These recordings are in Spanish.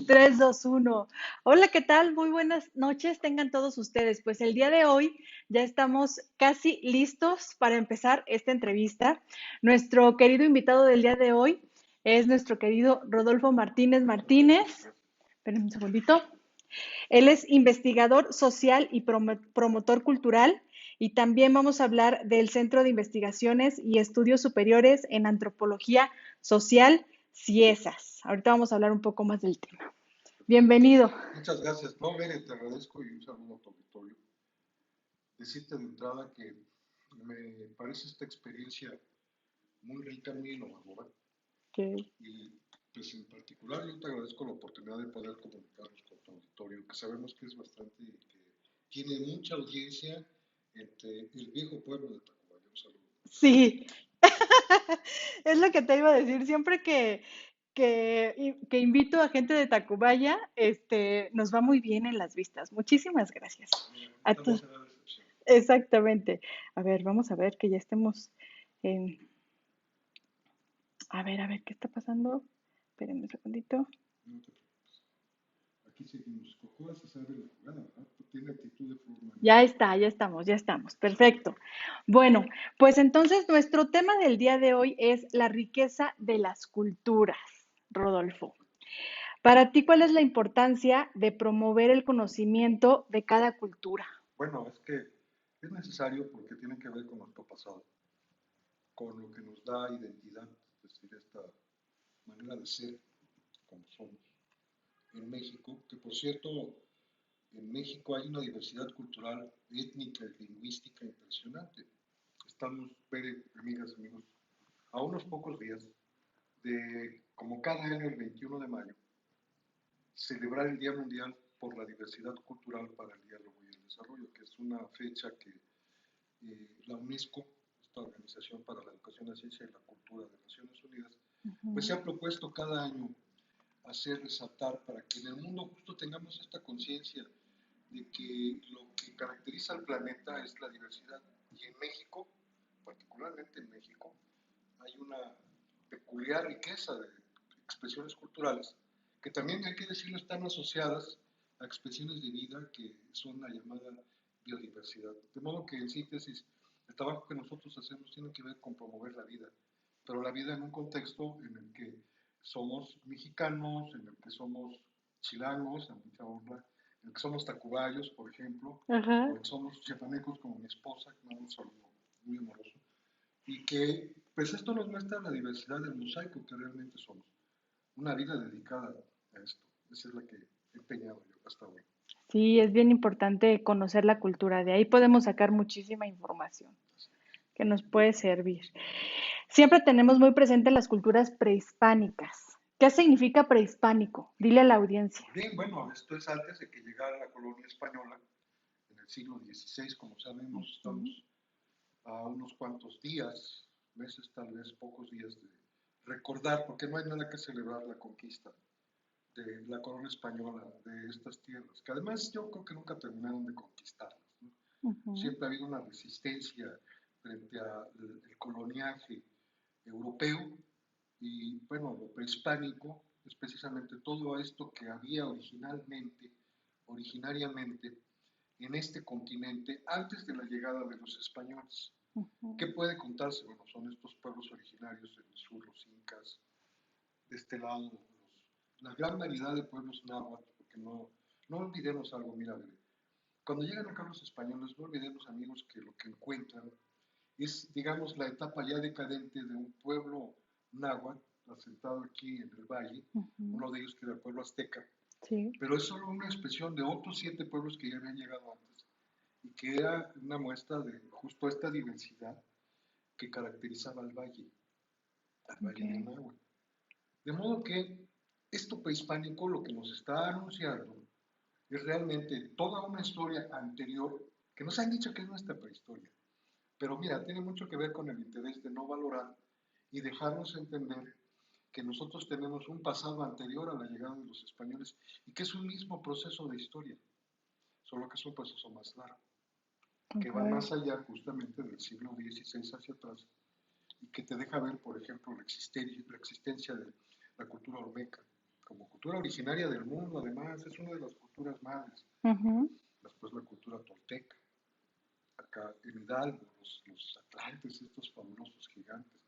3, 2, 1. Hola, ¿qué tal? Muy buenas noches tengan todos ustedes. Pues el día de hoy ya estamos casi listos para empezar esta entrevista. Nuestro querido invitado del día de hoy es nuestro querido Rodolfo Martínez Martínez. Espérenme un segundito. Él es investigador social y promotor cultural y también vamos a hablar del Centro de Investigaciones y Estudios Superiores en Antropología Social, CIESAS. Ahorita vamos a hablar un poco más del tema. Bienvenido. Muchas gracias. No, Bere, te agradezco y un saludo a tu auditorio. Decirte de entrada que me parece esta experiencia muy rica, muy innovadora Okay. y pues en particular yo te agradezco la oportunidad de poder comunicarnos con tu auditorio, que sabemos que es bastante, que tiene mucha audiencia entre el viejo pueblo de Tacubaya. Un saludo. Sí, es lo que te iba a decir. Siempre que invito a gente de Tacubaya, nos va muy bien en las vistas. Muchísimas gracias. A Ahorita no tu- será la excepción. Exactamente. A ver, vamos a ver que ya estemos en... A ver, ¿qué está pasando? Espérenme un segundito. No te preocupes. Aquí seguimos. Cocoa se sabe la jugada, ¿verdad? Tiene actitud de forma. Ya está, ya estamos. Perfecto. Bueno, pues entonces nuestro tema del día de hoy es la riqueza de las culturas, Rodolfo. Para ti, ¿cuál es la importancia de promover el conocimiento de cada cultura? Bueno, es que es necesario porque tiene que ver con nuestro pasado, con lo que nos da identidad, es decir, esta manera de ser como somos. En México, que por cierto, en México hay una diversidad cultural, étnica y lingüística impresionante. Estamos, amigas, amigos, a unos pocos días de, como cada año, el 21 de mayo, celebrar el Día Mundial por la Diversidad Cultural para el Diálogo y el Desarrollo, que es una fecha que la UNESCO, esta Organización para la Educación, la Ciencia y la Cultura de Naciones Unidas, pues se ha propuesto cada año hacer resaltar para que en el mundo justo tengamos esta conciencia de que lo que caracteriza al planeta es la diversidad. Y en México, particularmente en México, hay una peculiar riqueza de expresiones culturales que también, hay que decirlo, están asociadas a expresiones de vida que son la llamada biodiversidad. De modo que, en síntesis, el trabajo que nosotros hacemos tiene que ver con promover la vida, pero la vida en un contexto en el que somos mexicanos, en el que somos chilangos, a mucha honra, en el que somos tacubayos, por ejemplo, o Ajá. en que somos chiapanecos como mi esposa, que me da un saludo muy amoroso, y que pues esto nos muestra la diversidad del mosaico que realmente somos. Una vida dedicada a esto. Esa es la que he empeñado yo hasta ahora. Sí, es bien importante conocer la cultura. De ahí podemos sacar muchísima información que nos puede servir. Siempre tenemos muy presentes las culturas prehispánicas. ¿Qué significa prehispánico? Dile a la audiencia. Bien, bueno, esto es antes de que llegara la colonia española en el siglo XVI, como sabemos, estamos a unos cuantos días, meses tal vez, pocos días de recordar, porque no hay nada que celebrar la conquista de la corona española de estas tierras, que además yo creo que nunca terminaron de conquistarlas, ¿no? Ujú. Siempre ha habido una resistencia frente al coloniaje europeo y bueno, lo prehispánico es precisamente todo esto que había originariamente en este continente antes de la llegada de los españoles. Ujú. ¿Qué puede contarse? Bueno, son estos pueblos originarios en el sur, los incas, de este lado, la gran variedad de pueblos náhuatl, porque no olvidemos algo, mira, cuando llegan acá los españoles, no olvidemos, amigos, que lo que encuentran es, digamos, la etapa ya decadente de un pueblo náhuatl asentado aquí en el valle, Ujú. uno de ellos que era el pueblo azteca, Sí. pero es solo una expresión de otros 7 pueblos que ya habían llegado antes y que era una muestra de justo esta diversidad que caracterizaba al valle de Okay. Náhuatl. De modo que esto prehispánico lo que nos está anunciando es realmente toda una historia anterior que nos han dicho que es nuestra prehistoria. Pero mira, tiene mucho que ver con el interés de no valorar y dejarnos entender que nosotros tenemos un pasado anterior a la llegada de los españoles y que es un mismo proceso de historia, solo que es un proceso más largo, que va Okay. más allá justamente del siglo XVI hacia atrás y que te deja ver, por ejemplo, la existencia de la cultura olmeca, como cultura originaria del mundo, además, es una de las culturas madres. Ujú. Después la cultura tolteca, acá en Hidalgo, los atlantes, estos fabulosos gigantes,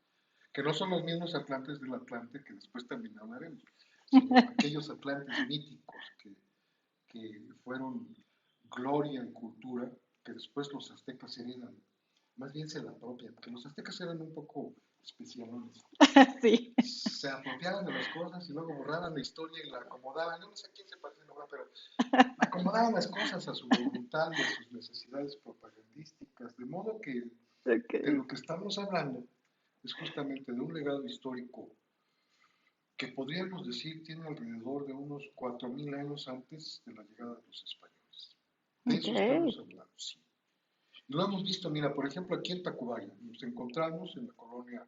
que no son los mismos atlantes del Atlante que después también hablaremos, sino aquellos atlantes míticos que fueron gloria en cultura, que después los aztecas heredan, más bien se la apropian, porque los aztecas eran un poco especialones. Sí. Se apropiaban de las cosas y luego borraban la historia y la acomodaban. Yo no sé a quién se parece ahora, pero acomodaban las cosas a su voluntad y a sus necesidades propagandísticas, de modo que de Ok. lo que estamos hablando es justamente de un legado histórico que podríamos decir tiene alrededor de unos 4.000 años antes de la llegada de los españoles. De Ok. eso estamos hablando, sí. Y lo hemos visto, mira, por ejemplo, aquí en Tacubaya, nos encontramos en la colonia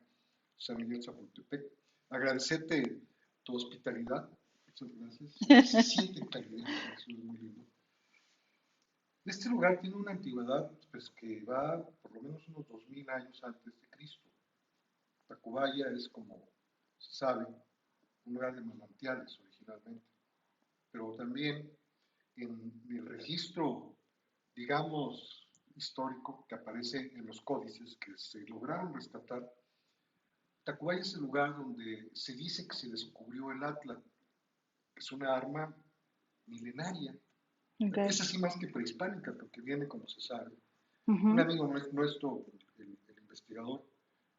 San Miguel Chapultepec. Agradecerte tu hospitalidad, muchas gracias. Se siente calidez, eso es muy lindo. Este lugar tiene una antigüedad pues, que va por lo menos unos 2.000 años antes de Cristo. Tacubaya es, como se sabe, un lugar de manantiales originalmente, pero también en el registro, digamos, histórico que aparece en los códices que se lograron rescatar, Tacubaya es el lugar donde se dice que se descubrió el Atlas, que es una arma milenaria, Ok. es así más que prehispánica, porque viene como se sabe. Un Ujú. amigo nuestro, el investigador,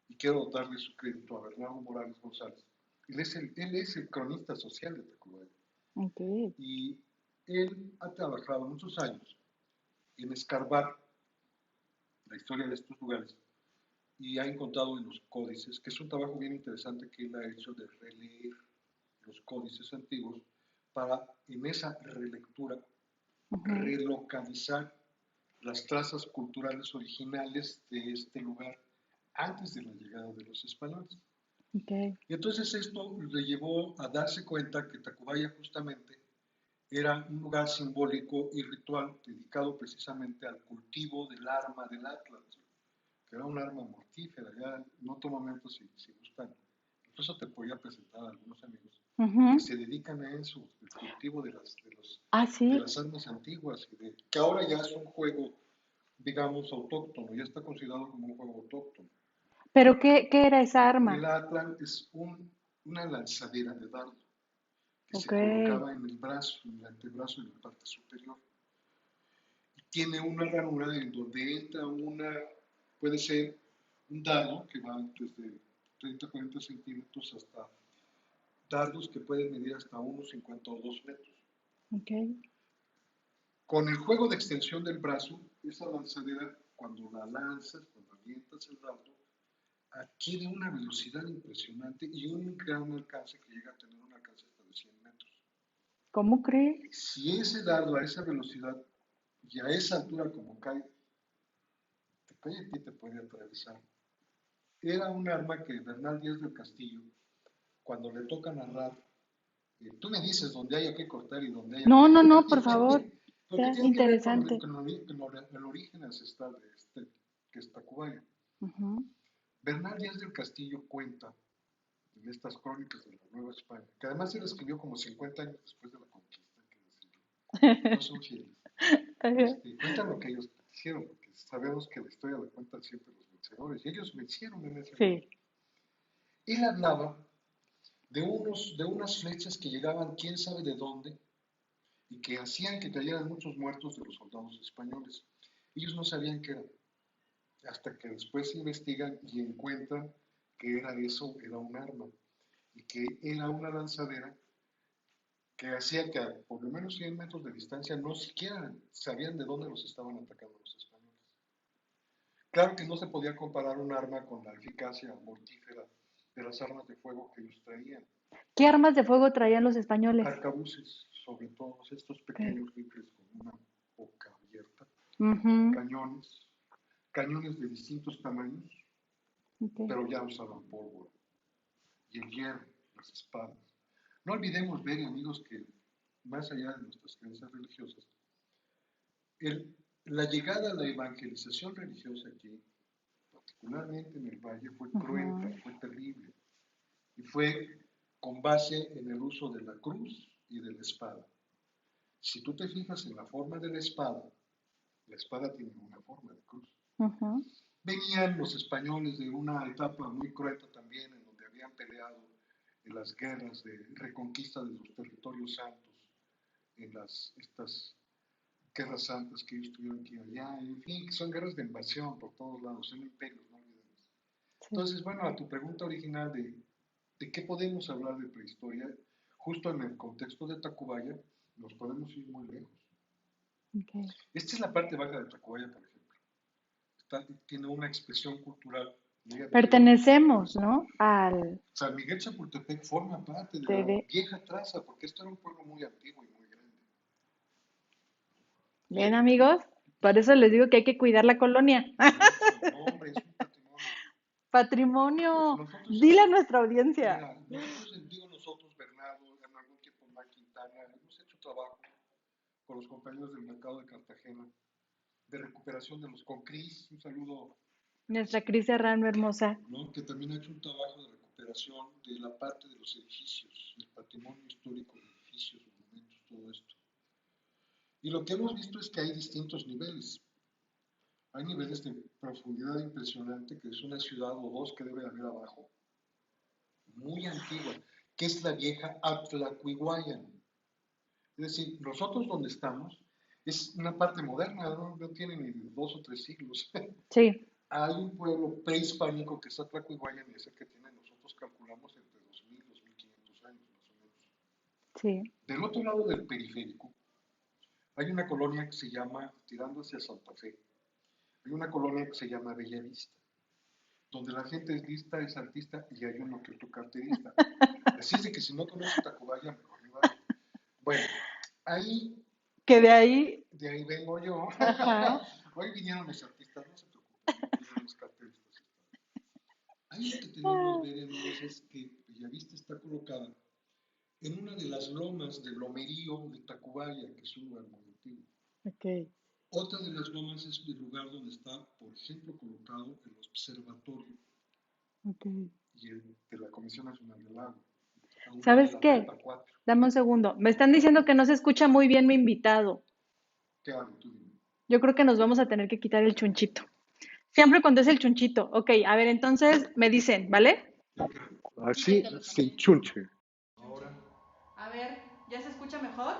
y quiero darle su crédito a Bernardo Morales González, él es el cronista social de Tacubaya. Ok. Y él ha trabajado muchos años en escarbar la historia de estos lugares y ha encontrado en los códices, que es un trabajo bien interesante que él ha hecho de releer los códices antiguos para en esa relectura Ujú. relocalizar las trazas culturales originales de este lugar antes de la llegada de los españoles. Ok. Y entonces esto le llevó a darse cuenta que Tacubaya justamente era un lugar simbólico y ritual dedicado precisamente al cultivo del arma del Atlas, que era un arma mortífera. Ya en otro momento, si gustan, incluso te podría presentar a algunos amigos que Ujú. se dedican a eso, el cultivo Ah, de sí. las armas antiguas, que ahora ya es un juego, digamos, autóctono, ya está considerado como un juego autóctono. ¿Pero qué era esa El arma? Atlas es una lanzadera de dardo que Ok. se colocaba en el brazo, en el antebrazo, en la parte superior. Tiene una ranura en donde entra puede ser un dardo que va desde 30 a 40 centímetros hasta dardos que pueden medir hasta 1,50 o 2 metros. Ok. Con el juego de extensión del brazo, esa lanzadera, cuando la lanzas, cuando avientas el dardo, adquiere una velocidad impresionante y un gran alcance que llega a tener un alcance hasta de 100 metros. ¿Cómo crees? Si ese dardo a esa velocidad y a esa altura como cae, te cae a ti te puede atravesar. Era un arma que Bernal Díaz del Castillo, cuando le toca narrar, tú me dices dónde haya que cortar y dónde haya que No, no, dejar, no, por favor. porque Ya, tiene que ver interesante. con el origen ancestral de que es Tacubaya. Ujú. Bernal Díaz del Castillo cuenta en estas crónicas de la Nueva España, que además se escribió como 50 años después de la conquista, hay que decirlo. No son fieles. Ajá. Cuentan lo que ellos hicieron, porque sabemos que la historia la cuentan siempre los vencedores, y ellos vencieron en ese lugar. Sí. Él hablaba de unas flechas que llegaban quién sabe de dónde y que hacían que cayeran muchos muertos de los soldados españoles. Ellos no sabían qué era, hasta que después investigan y encuentran que era eso, era un arma, y que era una lanzadera que hacía que a por lo menos 100 metros de distancia no siquiera sabían de dónde los estaban atacando los españoles. Claro que no se podía comparar un arma con la eficacia mortífera de las armas de fuego que ellos traían. ¿Qué armas de fuego traían los españoles? Arcabuces, sobre todo estos Ok. pequeños rifles con una boca abierta, Ujú. cañones, cañones de distintos tamaños, Ok. pero ya usaban pólvora, y el hierro, las espadas. No olvidemos, ver, amigos, que más allá de nuestras creencias religiosas, la llegada a la evangelización religiosa aquí, particularmente en el Valle, fue cruenta, Ujú. fue terrible, y fue con base en el uso de la cruz y de la espada. Si tú te fijas en la forma de la espada tiene una forma de cruz. Ujú. Venían los españoles de una etapa muy cruenta también, en donde habían peleado en las guerras de reconquista de los territorios santos, en estas guerras santas que ellos tuvieron aquí y allá, en fin, que son guerras de invasión por todos lados, son imperios, no olvidemos. Sí. Entonces, bueno, a tu pregunta original de qué podemos hablar de prehistoria, justo en el contexto de Tacubaya, nos podemos ir muy lejos. Okay. Esta es la parte baja de Tacubaya, por ejemplo. Tiene una expresión cultural muy antigua. Pertenecemos, ¿no? Al San Miguel Chapultepec forma parte de la TD. vieja traza, porque esto era un pueblo muy antiguo y muy grande. Y Bien, amigos, por eso les digo que hay que cuidar la colonia. eso, no, hombre, es un patrimonio. Patrimonio, Nosotros, dile a nuestra audiencia. mira, nosotros, digo nosotros, Bernardo, en algún tiempo Mike Quintana, hemos hecho trabajo con los compañeros del mercado de Cartagena, de recuperación de los Concris, un saludo, Nuestra Cris Serrano hermosa. ¿no? Que también ha hecho un trabajo de recuperación de la parte de los edificios, del patrimonio histórico de edificios, monumentos, todo esto. Y lo que hemos visto es que hay distintos niveles. Hay niveles de profundidad impresionante, que es una ciudad o dos que debe haber abajo, muy antigua, que es la vieja Atlacuiguayan. Es decir, nosotros donde estamos es una parte moderna, no tiene ni 2 o 3 siglos. Sí, Hay un pueblo prehispánico que es Atlacuiguayan y ese que tiene, nosotros calculamos entre 2000 y 2500 años más o menos. sí. Del otro lado del periférico hay una colonia que se llama, tirando hacia Santa Fe, hay una colonia que se llama Bellavista, donde la gente es lista, es artista y hay uno que otro carterista. Así es de que si no conoces Tacubaya, mejor ni vaya. Bueno, ahí, Que de ahí vengo yo. ajá, Hoy vinieron los artistas, no se preocupen, no vinieron los carteristas. Ahí lo que tenemos, ah, ver, amigos, es que Bellavista está colocada en una de las lomas del lomerío de Tacubaya, que es un lugar muy antiguo. ok, Otra de las lomas es el lugar donde está, por ejemplo, colocado el observatorio ok. y el de la Comisión Nacional del Agua, a un lado de ¿Sabes la qué? Prepa 4. Dame un segundo. Me están diciendo que no se escucha muy bien mi invitado. ¿Qué hago? Tú dime. Yo creo que nos vamos a tener que quitar el chunchito. Siempre cuando es el chunchito. Ok, a ver, entonces me dicen, ¿vale? Así, sin chunche. Ahora, A ver, ¿ya se escucha mejor?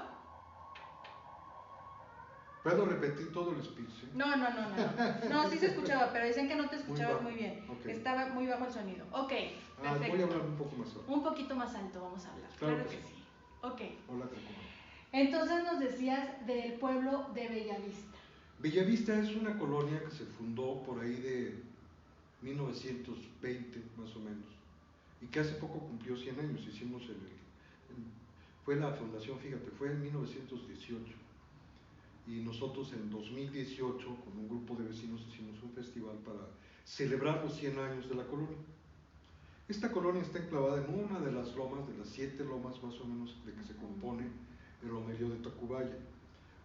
¿puedo repetir todo el speech? ¿Sí? No, no, no, no, no. No, sí se escuchaba, pero dicen que no te escuchabas muy bien. Ok. Estaba muy bajo el sonido. Ok, Voy a perfecto. hablar un poco más alto. Un poquito más alto vamos a hablar. Claro que sí. Ok. Hola, Tacubaya. Entonces nos decías del pueblo de Bellavista. Bellavista es una colonia que se fundó por ahí de 1920 más o menos y que hace poco cumplió 100 años. Hicimos fue la fundación, fíjate, fue en 1918 y nosotros en 2018 con un grupo de vecinos hicimos un festival para celebrar los 100 años de la colonia. Esta colonia está enclavada en una de las lomas, de las 7 lomas más o menos de que se compone el lomerío de Tacubaya.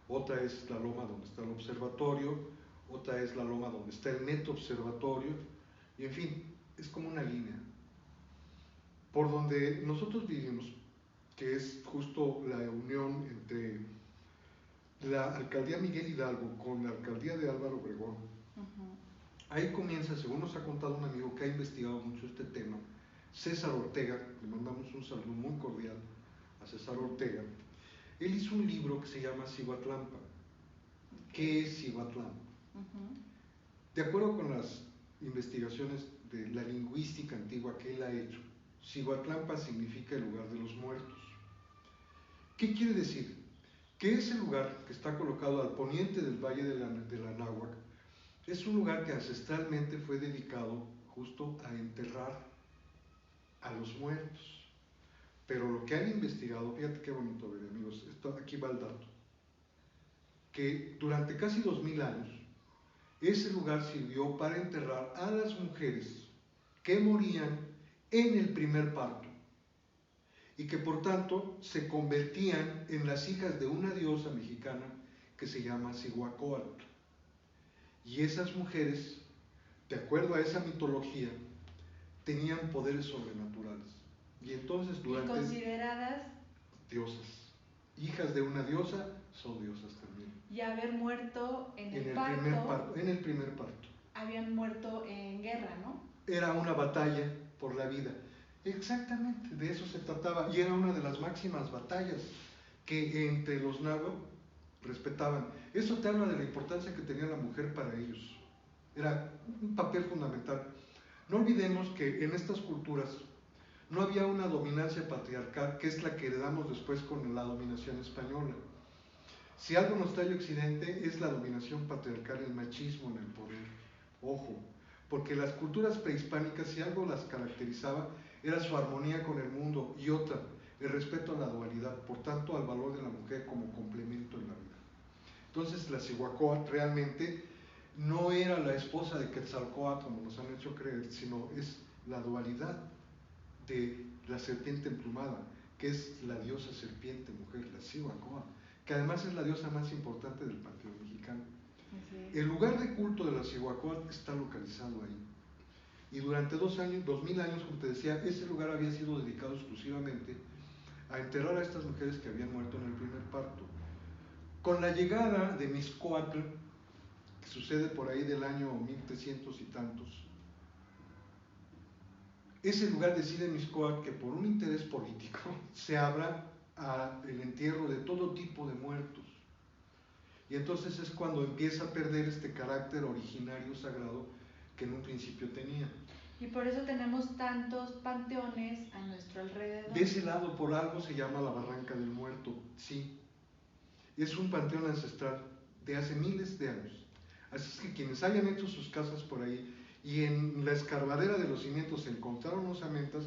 Otra es la loma donde está el observatorio, otra es la loma donde está el Metro Observatorio, y en fin, es como una línea. Por donde nosotros vivimos, que es justo la unión entre la alcaldía Miguel Hidalgo con la alcaldía de Álvaro Obregón, ahí comienza, según nos ha contado un amigo que ha investigado mucho este tema, César Ortega, le mandamos un saludo muy cordial a César Ortega. Él hizo un libro que se llama Cihuatlampa. ¿Qué es Cihuatlán? De acuerdo con las investigaciones de la lingüística antigua que él ha hecho, Cihuatlampa significa el lugar de los muertos. ¿Qué quiere decir? Que ese lugar que está colocado al poniente del Valle de la Anáhuac es un lugar que ancestralmente fue dedicado justo a enterrar a los muertos. Pero lo que han investigado, fíjate qué bonito ver, amigos, aquí va el dato, que durante casi 2000 años ese lugar sirvió para enterrar a las mujeres que morían en el primer parto y que por tanto se convertían en las hijas de una diosa mexicana que se llama Cihuacóatl. Y esas mujeres, de acuerdo a esa mitología, tenían poderes sobrenaturales. Y entonces Y durante... consideradas diosas. Hijas de una diosa son diosas también. y haber muerto en el primer parto, en el primer parto. habían muerto en guerra, ¿no? Era una batalla por la vida. Exactamente, de eso se trataba. Y era una de las máximas batallas que entre los náhuatl respetaban. Eso te habla de la importancia que tenía la mujer para ellos. Era un papel fundamental. No olvidemos que en estas culturas no había una dominancia patriarcal, que es la que heredamos después con la dominación española. Si algo nos trae Occidente es la dominación patriarcal, el machismo en el poder. Ojo, porque las culturas prehispánicas, si algo las caracterizaba, era su armonía con el mundo, y otra, el respeto a la dualidad, por tanto al valor de la mujer como complemento en la vida. Entonces la Cihuacóatl realmente no era la esposa de Quetzalcóatl, como nos han hecho creer, sino es la dualidad de la serpiente emplumada, que es la diosa serpiente mujer, la Cihuacóatl, que además es la diosa más importante del panteón mexicano. El lugar de culto de la Cihuacóatl está localizado ahí. Y durante 2000 años, como te decía, ese lugar había sido dedicado exclusivamente a enterrar a estas mujeres que habían muerto en el primer parto. Con la llegada de Mixcoatl, que sucede por ahí del año 1300 y tantos, ese lugar decide Mixcoatl que por un interés político se abra al entierro de todo tipo de muertos. Y entonces es cuando empieza a perder este carácter originario sagrado que en un principio tenía. Y por eso tenemos tantos panteones a nuestro alrededor. De ese lado, por algo se llama la Barranca del Muerto, sí. Es un panteón ancestral de hace miles de años. Así es que quienes hayan hecho sus casas por ahí y en la escarbadera de los cimientos se encontraron osamentas,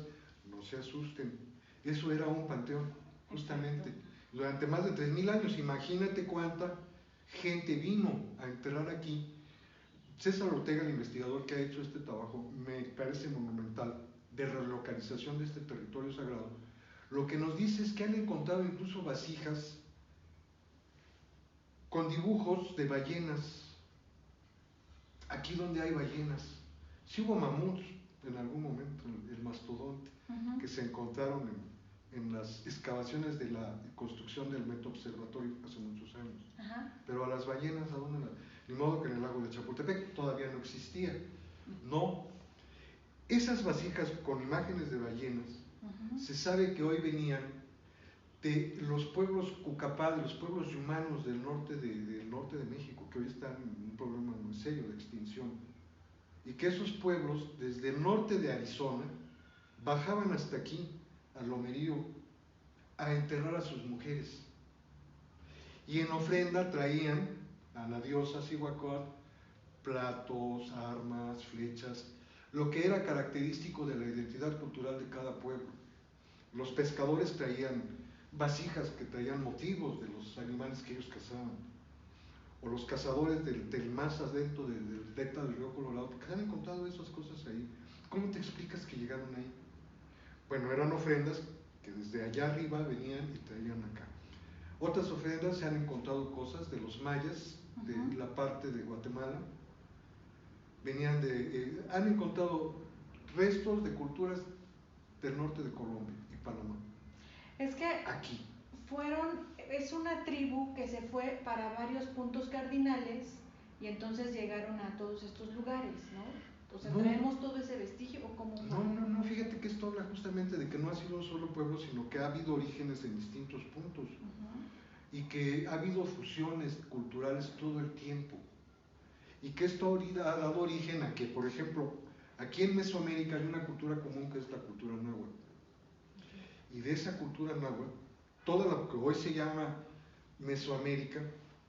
no se asusten. Eso era un panteón, justamente. Exacto. Durante más de 3000 años, imagínate cuánta gente vino a enterrar aquí. César Ortega, el investigador que ha hecho este trabajo, me parece monumental, de relocalización de este territorio sagrado. Lo que nos dice es que han encontrado incluso vasijas con dibujos de ballenas, aquí donde hay ballenas. Sí hubo mamuts en algún momento, el mastodonte, que se encontraron en las excavaciones de la construcción del Metro Observatorio hace muchos años. Pero a las ballenas, ¿a dónde las? Ni modo que en el lago de Chapultepec todavía no existía. No. Esas vasijas con imágenes de ballenas, se sabe que hoy venían de los pueblos Cucapá, de los pueblos yumanos del norte de México, que hoy están en un problema muy serio de extinción. Y que esos pueblos, desde el norte de Arizona, bajaban hasta aquí, al Lomerío, a enterrar a sus mujeres. Y en ofrenda traían a la diosa Cihuacóatl platos, armas, flechas, lo que era característico de la identidad cultural de cada pueblo. Los pescadores traían vasijas que traían motivos de los animales que ellos cazaban, o los cazadores del más adentro del delta del río Colorado, porque han encontrado esas cosas ahí. ¿Cómo te explicas que llegaron ahí? Bueno, eran ofrendas que desde allá arriba venían y traían acá. Otras ofrendas se han encontrado cosas de los mayas, de la parte de Guatemala, venían han encontrado restos de culturas del norte de Colombia y Panamá. Es que aquí es una tribu que se fue para varios puntos cardinales y entonces llegaron a todos estos lugares, ¿no? O sea, ¿traemos todo ese vestigio o cómo fue? No, fíjate que esto habla justamente de que no ha sido un solo pueblo, sino que ha habido orígenes en distintos puntos y que ha habido fusiones culturales todo el tiempo. Y que esto ha dado origen a que, por ejemplo, aquí en Mesoamérica hay una cultura común que es la cultura náhuatl. Y de esa cultura náhuatl, toda lo que hoy se llama Mesoamérica,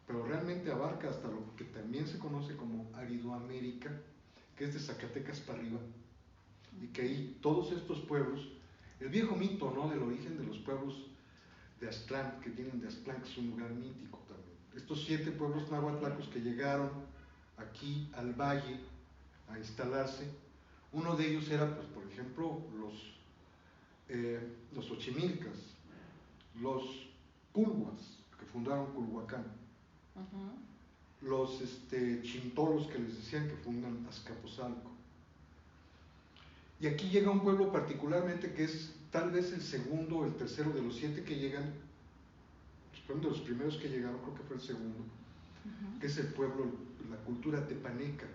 pero realmente abarca hasta lo que también se conoce como Aridoamérica, que es de Zacatecas para arriba, y que ahí todos estos pueblos, el viejo mito, ¿no?, del origen de los pueblos de Aztlán, que vienen de Aztlán, que es un lugar mítico también. Estos 7 pueblos náhuatlacos que llegaron aquí al valle a instalarse, uno de ellos era, pues, por ejemplo, los Xochimilcas, los Culhuas, que fundaron Culhuacán, los Chintolos, que les decían que fundan Azcapotzalco. Y aquí llega un pueblo particularmente que es tal vez el segundo o el tercero de los 7 que llegan, fue uno de los primeros que llegaron, creo que fue el segundo, que es el pueblo, la cultura tepaneca.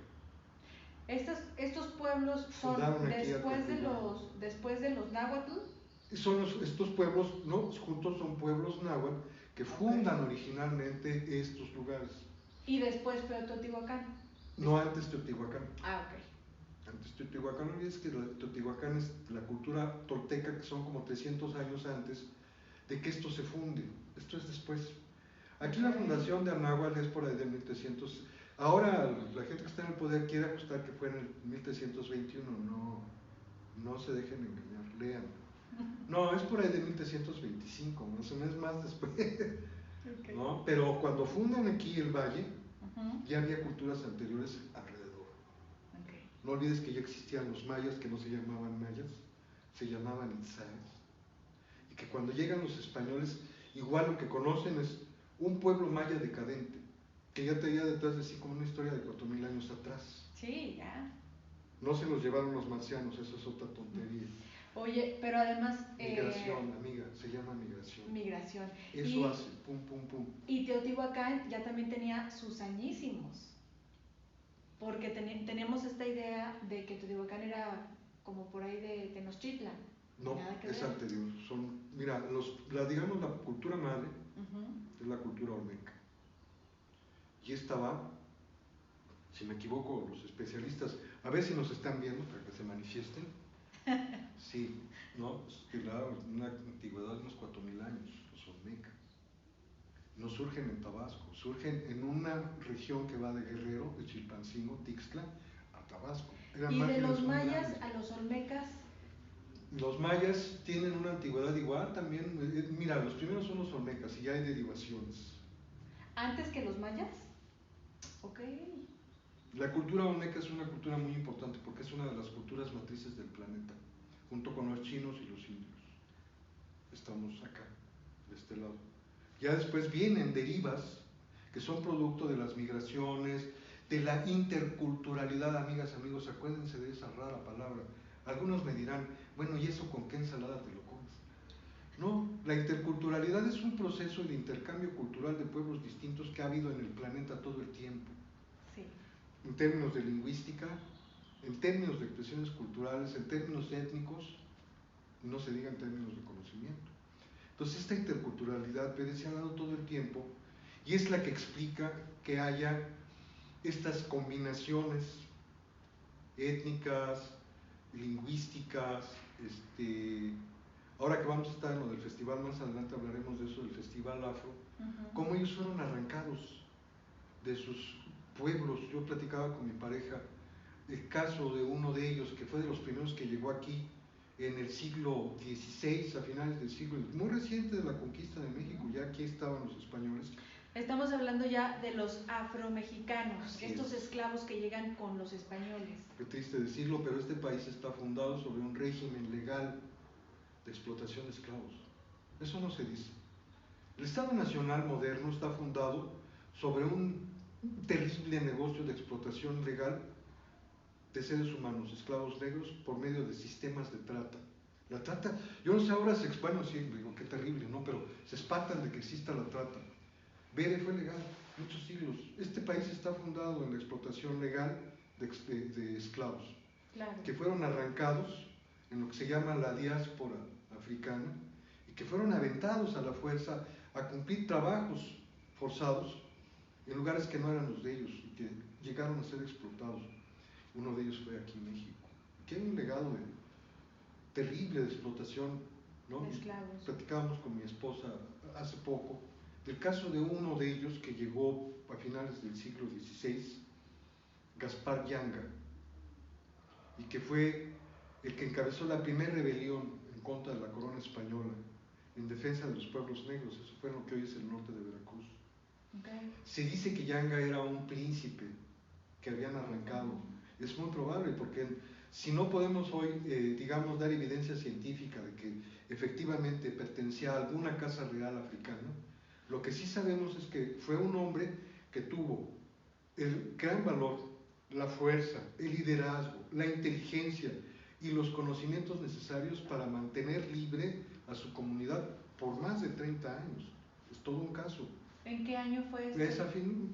Estos pueblos son después de los náhuatl. Son estos pueblos, no, juntos son pueblos náhuatl que fundan originalmente estos lugares. Y después fue Teotihuacán. No, antes Teotihuacán. Ok. Antes Teotihuacán, no olvides que Teotihuacán es la cultura tolteca, que son como 300 años antes de que esto se funde. Esto es después. Aquí la fundación de Anáhuac es por ahí de 1300. Ahora la gente que está en el poder quiere ajustar que fue en el 1321. No se dejen engañar, lean. No, es por ahí de 1325, más o menos más después. Okay. ¿No? Pero cuando fundan aquí el valle, ya había culturas anteriores alrededor. Okay. No olvides que ya existían los mayas, que no se llamaban mayas, se llamaban itzáes. Y que cuando llegan los españoles, igual lo que conocen es un pueblo maya decadente, que ya traía detrás de sí como una historia de 4000 años atrás. Sí, ya. No se los llevaron los marcianos, eso es otra tontería. Oye, pero además... Migración, amiga, se llama migración. Migración. Eso hace, pum, pum, pum. Y Teotihuacán ya también tenía sus añísimos, porque teníamos esta idea de que Teotihuacán era como por ahí de Tenochtitlan. No, es anterior. Mira, digamos la cultura madre es la cultura olmeca. Y esta va, si me equivoco, los especialistas, a ver si nos están viendo para que se manifiesten. Sí, ¿no? Una antigüedad de unos 4000 años, los olmecas. No surgen en Tabasco, surgen en una región que va de Guerrero, de Chilpancingo, Tixtla, a Tabasco. ¿Y de los mayas a los olmecas? Los mayas tienen una antigüedad igual también. Mira, los primeros son los olmecas y ya hay derivaciones. ¿Antes que los mayas? Ok. La cultura olmeca es una cultura muy importante porque es una de las culturas matrices del planeta, junto con los chinos y los indios. Estamos acá, de este lado. Ya después vienen derivas que son producto de las migraciones, de la interculturalidad, amigas, amigos, acuérdense de esa rara palabra. Algunos me dirán, bueno, ¿y eso con qué ensalada te lo comes? No, la interculturalidad es un proceso de intercambio cultural de pueblos distintos que ha habido en el planeta todo el tiempo. Sí. En términos de lingüística, en términos de expresiones culturales, en términos étnicos, no se diga en términos de conocimiento. Entonces esta interculturalidad se ha dado todo el tiempo y es la que explica que haya estas combinaciones étnicas, lingüísticas. Ahora que vamos a estar en lo del festival, más adelante hablaremos de eso, del festival afro, cómo ellos fueron arrancados de sus pueblos. Yo platicaba con mi pareja el caso de uno de ellos que fue de los primeros que llegó aquí en el siglo XVI, a finales del siglo, muy reciente de la conquista de México, ya aquí estaban los españoles. Estamos hablando ya de los afromexicanos, Así estos es. esclavos que llegan con los españoles. Qué triste decirlo, pero este país está fundado sobre un régimen legal de explotación de esclavos. Eso no se dice. El Estado Nacional moderno está fundado sobre un terrible negocio de explotación legal de seres humanos, esclavos negros, por medio de sistemas de trata. La trata, yo no sé, ahora se expanden, sí, digo, qué terrible, ¿no? Pero se espantan de que exista la trata. Bere fue legal, muchos siglos. Este país está fundado en la explotación legal de esclavos, claro, que fueron arrancados en lo que se llama la diáspora africana y que fueron aventados a la fuerza a cumplir trabajos forzados en lugares que no eran los de ellos y que llegaron a ser explotados. Uno de ellos fue aquí en México. Aquí hay un legado terrible de explotación, ¿no? Esclavos. Platicábamos con mi esposa hace poco del caso de uno de ellos que llegó a finales del siglo XVI, Gaspar Yanga, y que fue el que encabezó la primera rebelión en contra de la corona española en defensa de los pueblos negros. Eso fue lo que hoy es el norte de Veracruz. Okay. Se dice que Yanga era un príncipe que habían arrancado. Es muy probable porque si no podemos hoy, digamos, dar evidencia científica de que efectivamente pertenecía a alguna casa real africana, lo que sí sabemos es que fue un hombre que tuvo el gran valor, la fuerza, el liderazgo, la inteligencia, y los conocimientos necesarios para mantener libre a su comunidad por más de 30 años. Es todo un caso. ¿En qué año fue esto?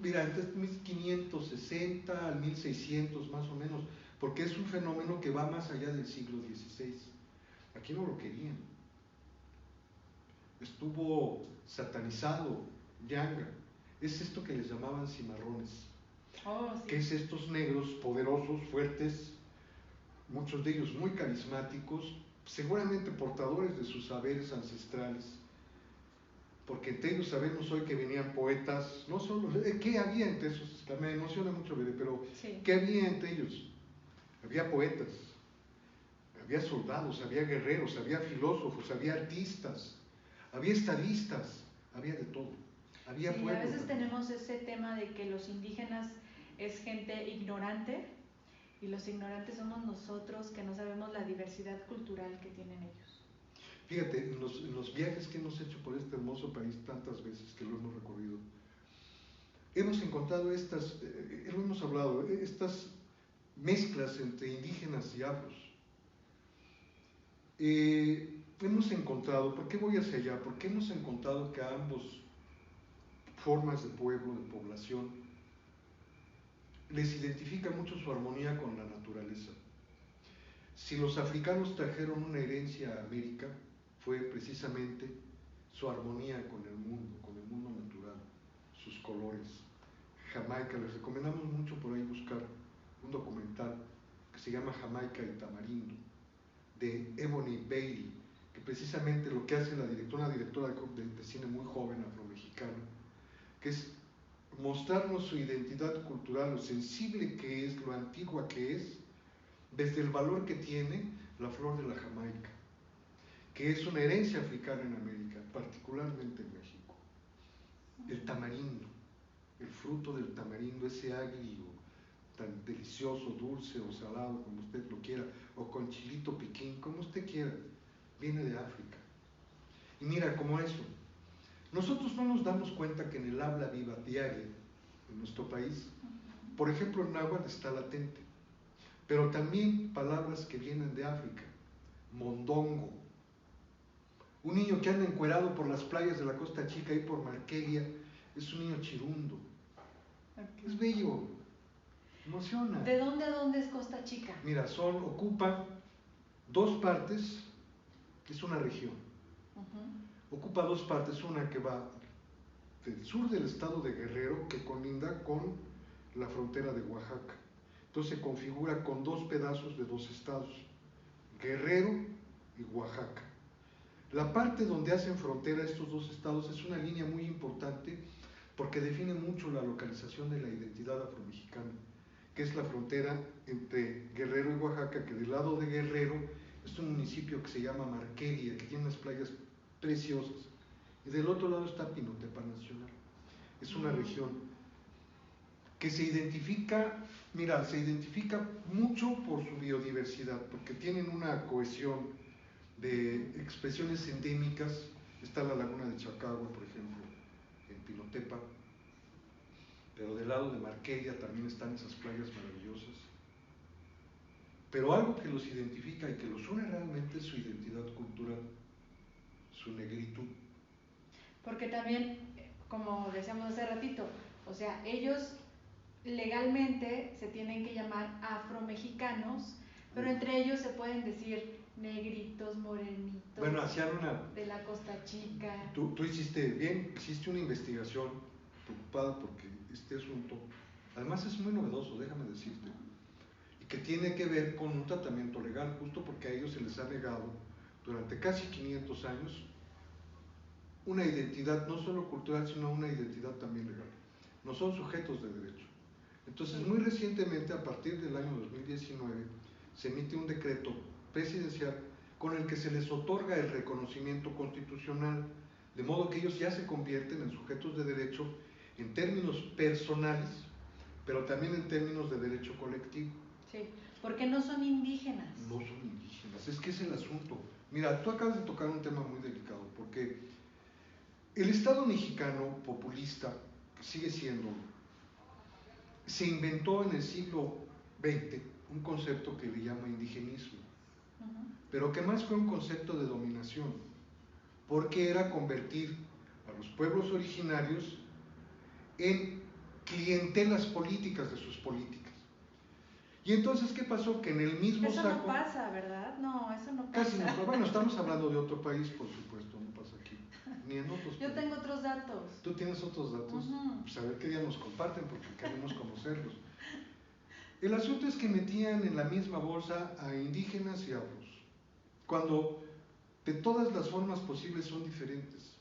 Mira, entre 1560 al 1600 más o menos, porque es un fenómeno que va más allá del siglo XVI. Aquí no lo querían. Estuvo satanizado Yanga. Es esto que les llamaban cimarrones. Oh, sí. Que es estos negros poderosos, fuertes, muchos de ellos muy carismáticos, seguramente portadores de sus saberes ancestrales, porque entre ellos sabemos hoy que venían poetas, no solo, ¿qué había entre esos? Me emociona mucho ver, pero sí. ¿qué había entre ellos? Había poetas, había soldados, había guerreros, había filósofos, había artistas, había estadistas, había de todo. Había sí, a veces también. tenemos ese tema de que los indígenas es gente ignorante y los ignorantes somos nosotros que no sabemos la diversidad cultural que tienen ellos. Fíjate, en los viajes que hemos hecho por este hermoso país tantas veces que lo hemos recorrido, hemos encontrado lo hemos hablado, estas mezclas entre indígenas y afros. Hemos encontrado, ¿por qué voy hacia allá? Porque hemos encontrado que a ambos formas de pueblo, de población, les identifica mucho su armonía con la naturaleza. Si los africanos trajeron una herencia a América, fue precisamente su armonía con el mundo natural, sus colores. Jamaica, les recomendamos mucho por ahí buscar un documental que se llama Jamaica y Tamarindo, de Ebony Bailey, que precisamente lo que hace una directora de cine muy joven, afromexicana, que es mostrarnos su identidad cultural, lo sensible que es, lo antigua que es, desde el valor que tiene la flor de la Jamaica, que es una herencia africana en América, particularmente en México. El tamarindo, el fruto del tamarindo, ese agrio, tan delicioso, dulce o salado, como usted lo quiera, o con chilito piquín, como usted quiera, viene de África. Y mira, como eso, nosotros no nos damos cuenta que en el habla viva diaria, en nuestro país, por ejemplo, el náhuatl está latente, pero también palabras que vienen de África, mondongo. Un niño que anda encuerado por las playas de la Costa Chica y por Marquelia es un niño chirundo. Okay. Es bello, emociona. ¿De dónde a dónde es Costa Chica? Mira, ocupa dos partes, es una región. Ocupa dos partes, una que va del sur del estado de Guerrero, que colinda con la frontera de Oaxaca. Entonces se configura con dos pedazos de dos estados, Guerrero y Oaxaca. La parte donde hacen frontera estos dos estados es una línea muy importante porque define mucho la localización de la identidad afromexicana, que es la frontera entre Guerrero y Oaxaca, que del lado de Guerrero es un municipio que se llama Marquelia, que tiene unas playas preciosas, y del otro lado está Pinotepa Nacional. Es una región que se identifica, mira, se identifica mucho por su biodiversidad, porque tienen una cohesión de expresiones endémicas. Está la laguna de Chacagua, por ejemplo, en Pinotepa, pero del lado de Marquelia también están esas playas maravillosas. Pero algo que los identifica y que los une realmente es su identidad cultural, su negritud. Porque también, como decíamos hace ratito, o sea, ellos legalmente se tienen que llamar afromexicanos, pero entre ellos se pueden decir negritos, morenitos, bueno, hacían de la Costa Chica. Tú hiciste bien, hiciste una investigación preocupada porque este asunto, además es muy novedoso, déjame decirte, y que tiene que ver con un tratamiento legal, justo porque a ellos se les ha negado durante casi 500 años una identidad no solo cultural, sino una identidad también legal. No son sujetos de derecho. Entonces, muy recientemente, a partir del año 2019, se emite un decreto presidencial con el que se les otorga el reconocimiento constitucional, de modo que ellos ya se convierten en sujetos de derecho en términos personales, pero también en términos de derecho colectivo. Sí, porque no son indígenas. No son indígenas, es que es el asunto. Mira, tú acabas de tocar un tema muy delicado, porque el Estado mexicano populista, que sigue siendo, se inventó en el siglo XX un concepto que le llama indigenismo. pero que más fue un concepto de dominación, porque era convertir a los pueblos originarios en clientelas políticas de sus políticas. Y entonces, ¿qué pasó? Que en el mismo eso saco... no pasa, ¿verdad? No, eso no pasa. Casi no, pero bueno, estamos hablando de otro país, por supuesto, no pasa aquí, ni en otros Yo países. tengo otros datos. ¿Tú tienes otros datos? Pues a ver qué día nos comparten, porque queremos conocerlos. El asunto es que metían en la misma bolsa a indígenas y afros, cuando de todas las formas posibles son diferentes.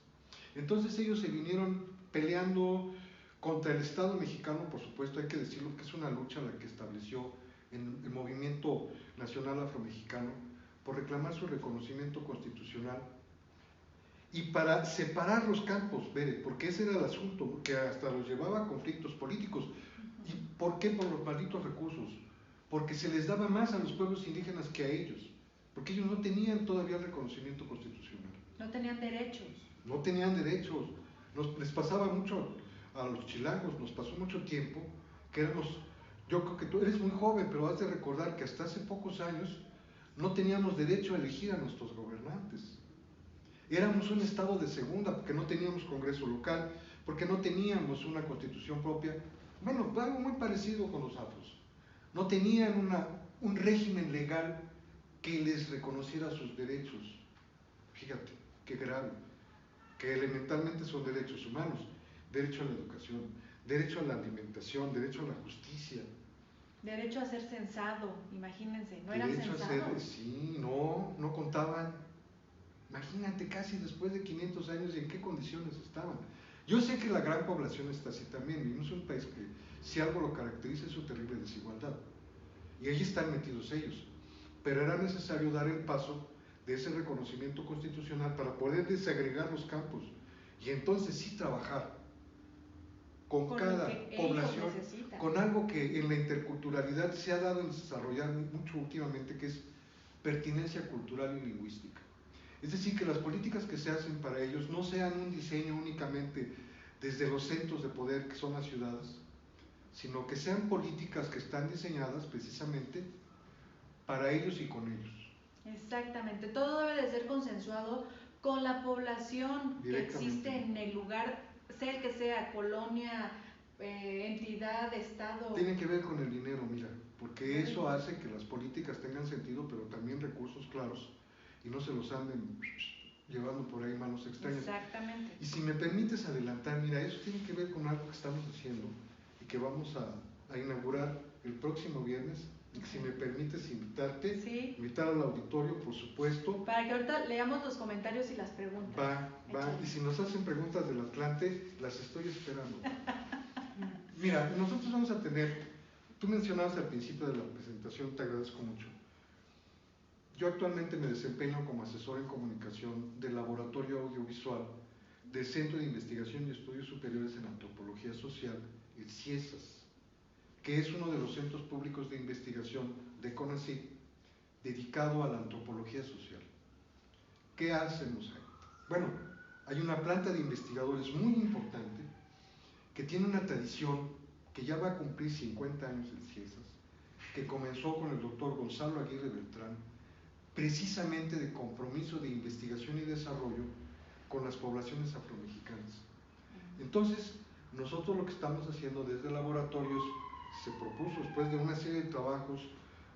Entonces ellos se vinieron peleando contra el Estado mexicano, por supuesto, hay que decirlo, que es una lucha la que estableció el movimiento nacional afromexicano por reclamar su reconocimiento constitucional y para separar los campos, Bere, porque ese era el asunto, que hasta los llevaba a conflictos políticos. ¿Y por qué? Por los malditos recursos. Porque se les daba más a los pueblos indígenas que a ellos, porque ellos no tenían todavía el reconocimiento constitucional. No tenían derechos. No tenían derechos. Les pasaba mucho a los chilangos, nos pasó mucho tiempo que éramos, yo creo que tú eres muy joven, pero has de recordar que hasta hace pocos años no teníamos derecho a elegir a nuestros gobernantes. Éramos un estado de segunda porque no teníamos congreso local, porque no teníamos una constitución propia. Bueno, algo muy parecido con los afros. No tenían un régimen legal que les reconociera sus derechos. Fíjate, qué grave. Que elementalmente son derechos humanos. Derecho a la educación, derecho a la alimentación, derecho a la justicia. Derecho a ser censado, imagínense, no eran Derecho censados. a ser, sí, no contaban. Imagínate, casi después de 500 años, y en qué condiciones estaban. Yo sé que la gran población está así también, vivimos en un país que si algo lo caracteriza es su terrible desigualdad. Y ahí están metidos ellos. Pero era necesario dar el paso de ese reconocimiento constitucional para poder desagregar los campos y entonces sí trabajar con cada población, con algo que en la interculturalidad se ha dado a desarrollar mucho últimamente, que es pertinencia cultural y lingüística. Es decir, que las políticas que se hacen para ellos no sean un diseño únicamente desde los centros de poder que son las ciudades, sino que sean políticas que están diseñadas precisamente para ellos y con ellos. Exactamente, todo debe de ser consensuado con la población que existe en el lugar, sea el que sea, colonia, entidad, estado. Tiene que ver con el dinero, mira, porque eso hace que las políticas tengan sentido, pero también recursos claros y no se los anden llevando por ahí manos extrañas. Exactamente. Y si me permites adelantar, mira, eso tiene que ver con algo que estamos haciendo y que vamos a inaugurar el próximo viernes. Y si me permites invitarte, sí, invitar al auditorio, por supuesto. Para que ahorita leamos los comentarios y las preguntas. Va. Y si nos hacen preguntas del Atlante, las estoy esperando. Mira, nosotros vamos a tener, tú mencionabas al principio de la presentación, te agradezco mucho. Yo actualmente me desempeño como asesor en comunicación del Laboratorio Audiovisual del Centro de Investigación y Estudios Superiores en Antropología Social, el CIESAS, que es uno de los centros públicos de investigación de CONACYT dedicado a la antropología social. ¿Qué hacemos ahí? Bueno, hay una planta de investigadores muy importante que tiene una tradición que ya va a cumplir 50 años el CIESAS, que comenzó con el doctor Gonzalo Aguirre Beltrán, precisamente de compromiso de investigación y desarrollo con las poblaciones afromexicanas. Entonces, nosotros lo que estamos haciendo desde laboratorios, se propuso después de una serie de trabajos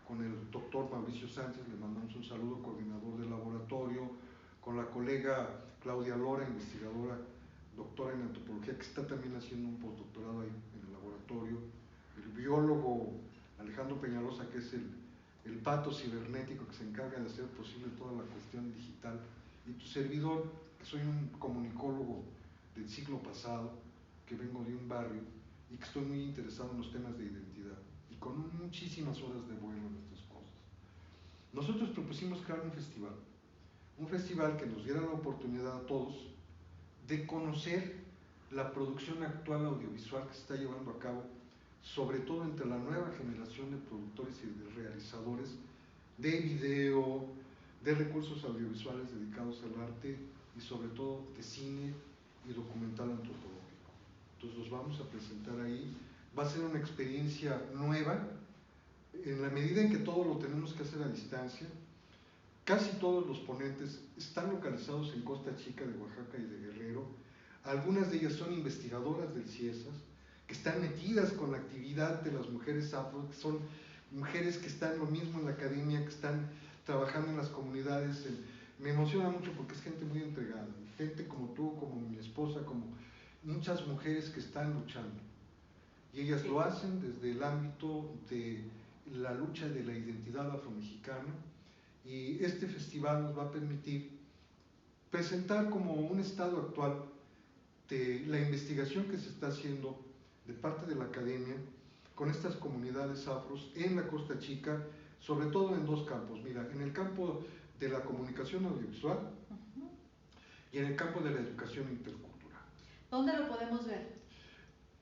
con el doctor Mauricio Sánchez, le mandamos un saludo, coordinador del laboratorio, con la colega Claudia Lora, investigadora, doctora en antropología, que está también haciendo un postdoctorado ahí en el laboratorio, el biólogo Alejandro Peñalosa, que es el pato cibernético que se encarga de hacer posible toda la cuestión digital, y tu servidor, que soy un comunicólogo del siglo pasado, que vengo de un barrio y que estoy muy interesado en los temas de identidad y con muchísimas horas de vuelo en estas cosas. Nosotros propusimos crear un festival que nos diera la oportunidad a todos de conocer la producción actual audiovisual que se está llevando a cabo, sobre todo entre la nueva generación de productores y de realizadores de video, de recursos audiovisuales dedicados al arte y sobre todo de cine y documental antropológico. Entonces los vamos a presentar ahí. Va a ser una experiencia nueva, en la medida en que todo lo tenemos que hacer a distancia. Casi todos los ponentes están localizados en Costa Chica de Oaxaca y de Guerrero. Algunas de ellas son investigadoras del CIESAS, que están metidas con la actividad de las mujeres afro, que son mujeres que están lo mismo en la academia, que están trabajando en las comunidades. Me emociona mucho porque es gente muy entregada, gente como tú, como mi esposa, como muchas mujeres que están luchando. Y ellas lo hacen desde el ámbito de la lucha de la identidad afromexicana. Y este festival nos va a permitir presentar como un estado actual de la investigación que se está haciendo de parte de la academia con estas comunidades afros en la Costa Chica, sobre todo en dos campos. Mira, en el campo de la comunicación audiovisual y en el campo de la educación intercultural. ¿Dónde lo podemos ver?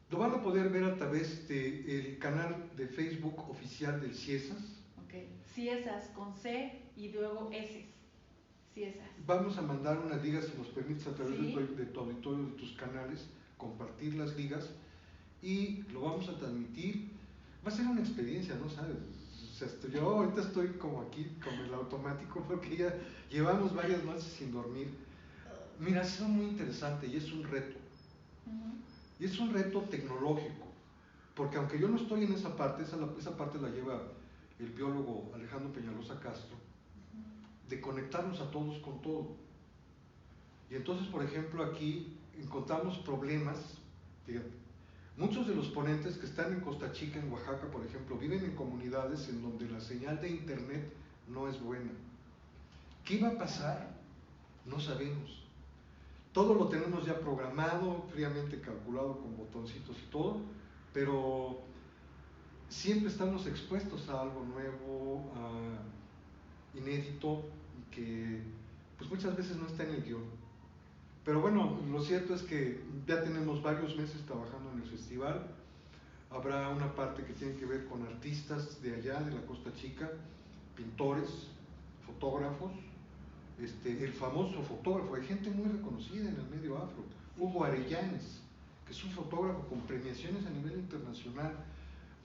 Lo van a poder ver a través del canal de Facebook oficial del CIESAS. Ok, CIESAS con C y luego S. CIESAS. Vamos a mandar unas ligas, si nos permites, a través de tu auditorio, de tus canales, compartir las ligas y lo vamos a transmitir. Va a ser una experiencia, ¿no sabes? O sea, yo ahorita estoy como aquí con el automático porque ya llevamos varias noches sin dormir. Mira, ha sido muy interesante y es un reto. Y es un reto tecnológico, porque aunque yo no estoy en esa parte, esa parte la lleva el biólogo Alejandro Peñalosa Castro, de conectarnos a todos con todo. Y entonces, por ejemplo, aquí encontramos problemas. Fíjate, muchos de los ponentes que están en Costa Chica, en Oaxaca, por ejemplo, viven en comunidades en donde la señal de internet no es buena. ¿Qué va a pasar? No sabemos. Todo lo tenemos ya programado, fríamente calculado con botoncitos y todo, pero siempre estamos expuestos a algo nuevo, inédito, y que pues muchas veces no está en el guión. Pero bueno, lo cierto es que ya tenemos varios meses trabajando en el festival. Habrá una parte que tiene que ver con artistas de allá, de la Costa Chica, pintores, fotógrafos, el famoso fotógrafo, hay gente muy reconocida en el medio afro, Hugo Arellanes, que es un fotógrafo con premiaciones a nivel internacional.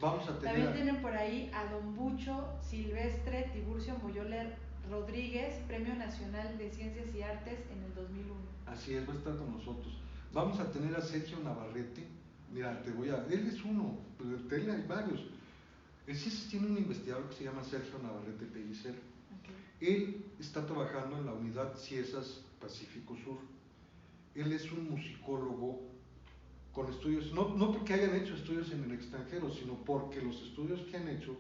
Vamos a tener... También tienen por ahí a Don Bucho Silvestre Tiburcio Moyoler Rodríguez, Premio Nacional de Ciencias y Artes en el 2001. Así es, va a estar con nosotros. Vamos a tener a Sergio Navarrete. Mira, él es uno, pero de él hay varios. El CIESAS tiene un investigador que se llama Sergio Navarrete Pellicer. Él está trabajando en la unidad CIESAS Pacífico Sur. Él es un musicólogo con estudios, no porque hayan hecho estudios en el extranjero, sino porque los estudios que han hecho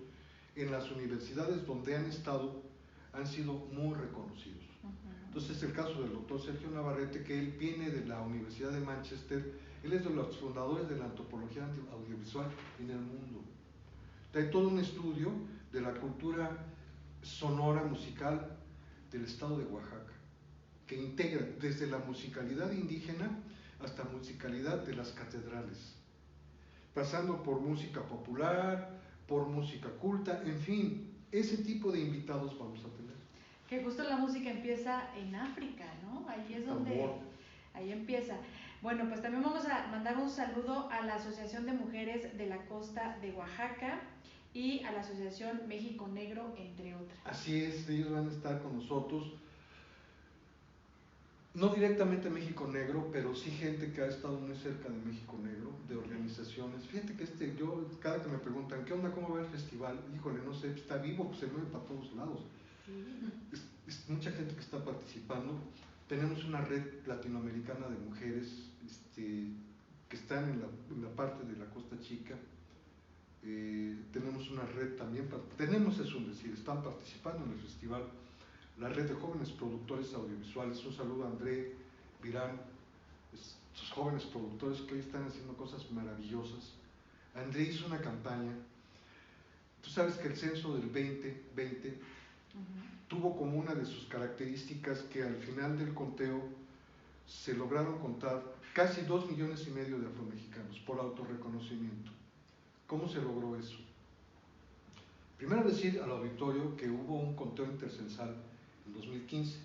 en las universidades donde han estado han sido muy reconocidos. Entonces, el caso del doctor Sergio Navarrete, que él viene de la Universidad de Manchester, él es de los fundadores de la antropología audiovisual en el mundo. Hay todo un estudio de la cultura sonora musical del estado de Oaxaca, que integra desde la musicalidad indígena hasta musicalidad de las catedrales, pasando por música popular, por música culta, en fin, ese tipo de invitados vamos a tener. Que justo la música empieza en África, ¿no? Ahí es donde... Ahí empieza. Bueno, pues también vamos a mandar un saludo a la Asociación de Mujeres de la Costa de Oaxaca y a la Asociación México Negro, entre otras. Así es, ellos van a estar con nosotros. No directamente México Negro, pero sí gente que ha estado muy cerca de México Negro, de organizaciones. Fíjate que yo, cada que me preguntan, ¿qué onda? ¿Cómo va el festival? Híjole, no sé, está vivo, pues se mueve para todos lados. Es mucha gente que está participando. Tenemos una red latinoamericana de mujeres que están en la parte de la Costa Chica. Tenemos una red también, están participando en el festival. La red de jóvenes productores audiovisuales. Un saludo a André Virán, estos jóvenes productores que hoy están haciendo cosas maravillosas. André hizo una campaña. Tú sabes que el censo del 2020 tuvo como una de sus características que al final del conteo se lograron contar casi 2,5 millones de afromexicanos por autorreconocimiento. ¿Cómo se logró eso? Primero decir al auditorio que hubo un conteo intercensal en 2015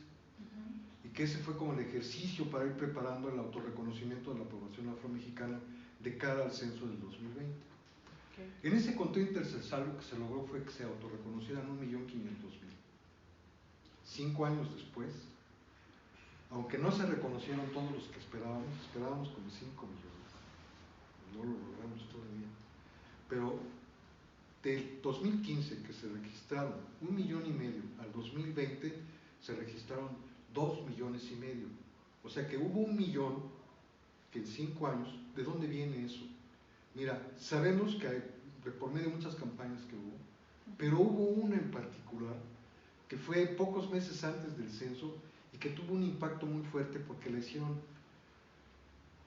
y que ese fue como el ejercicio para ir preparando el autorreconocimiento de la población afromexicana de cara al censo del 2020. En ese conteo intercensal lo que se logró fue que se autorreconocieran 1,500,000. 5 años después, aunque no se reconocieron todos los que esperábamos como 5 millones, no lo logramos todavía, pero del 2015 que se registraron 1,5 millones al 2020 se registraron 2,5 millones, o sea que hubo 1 millón que en 5 años. ¿De dónde viene eso? Mira, sabemos que hay, por medio de muchas campañas que hubo, pero hubo una en particular que fue pocos meses antes del censo y que tuvo un impacto muy fuerte porque la hicieron,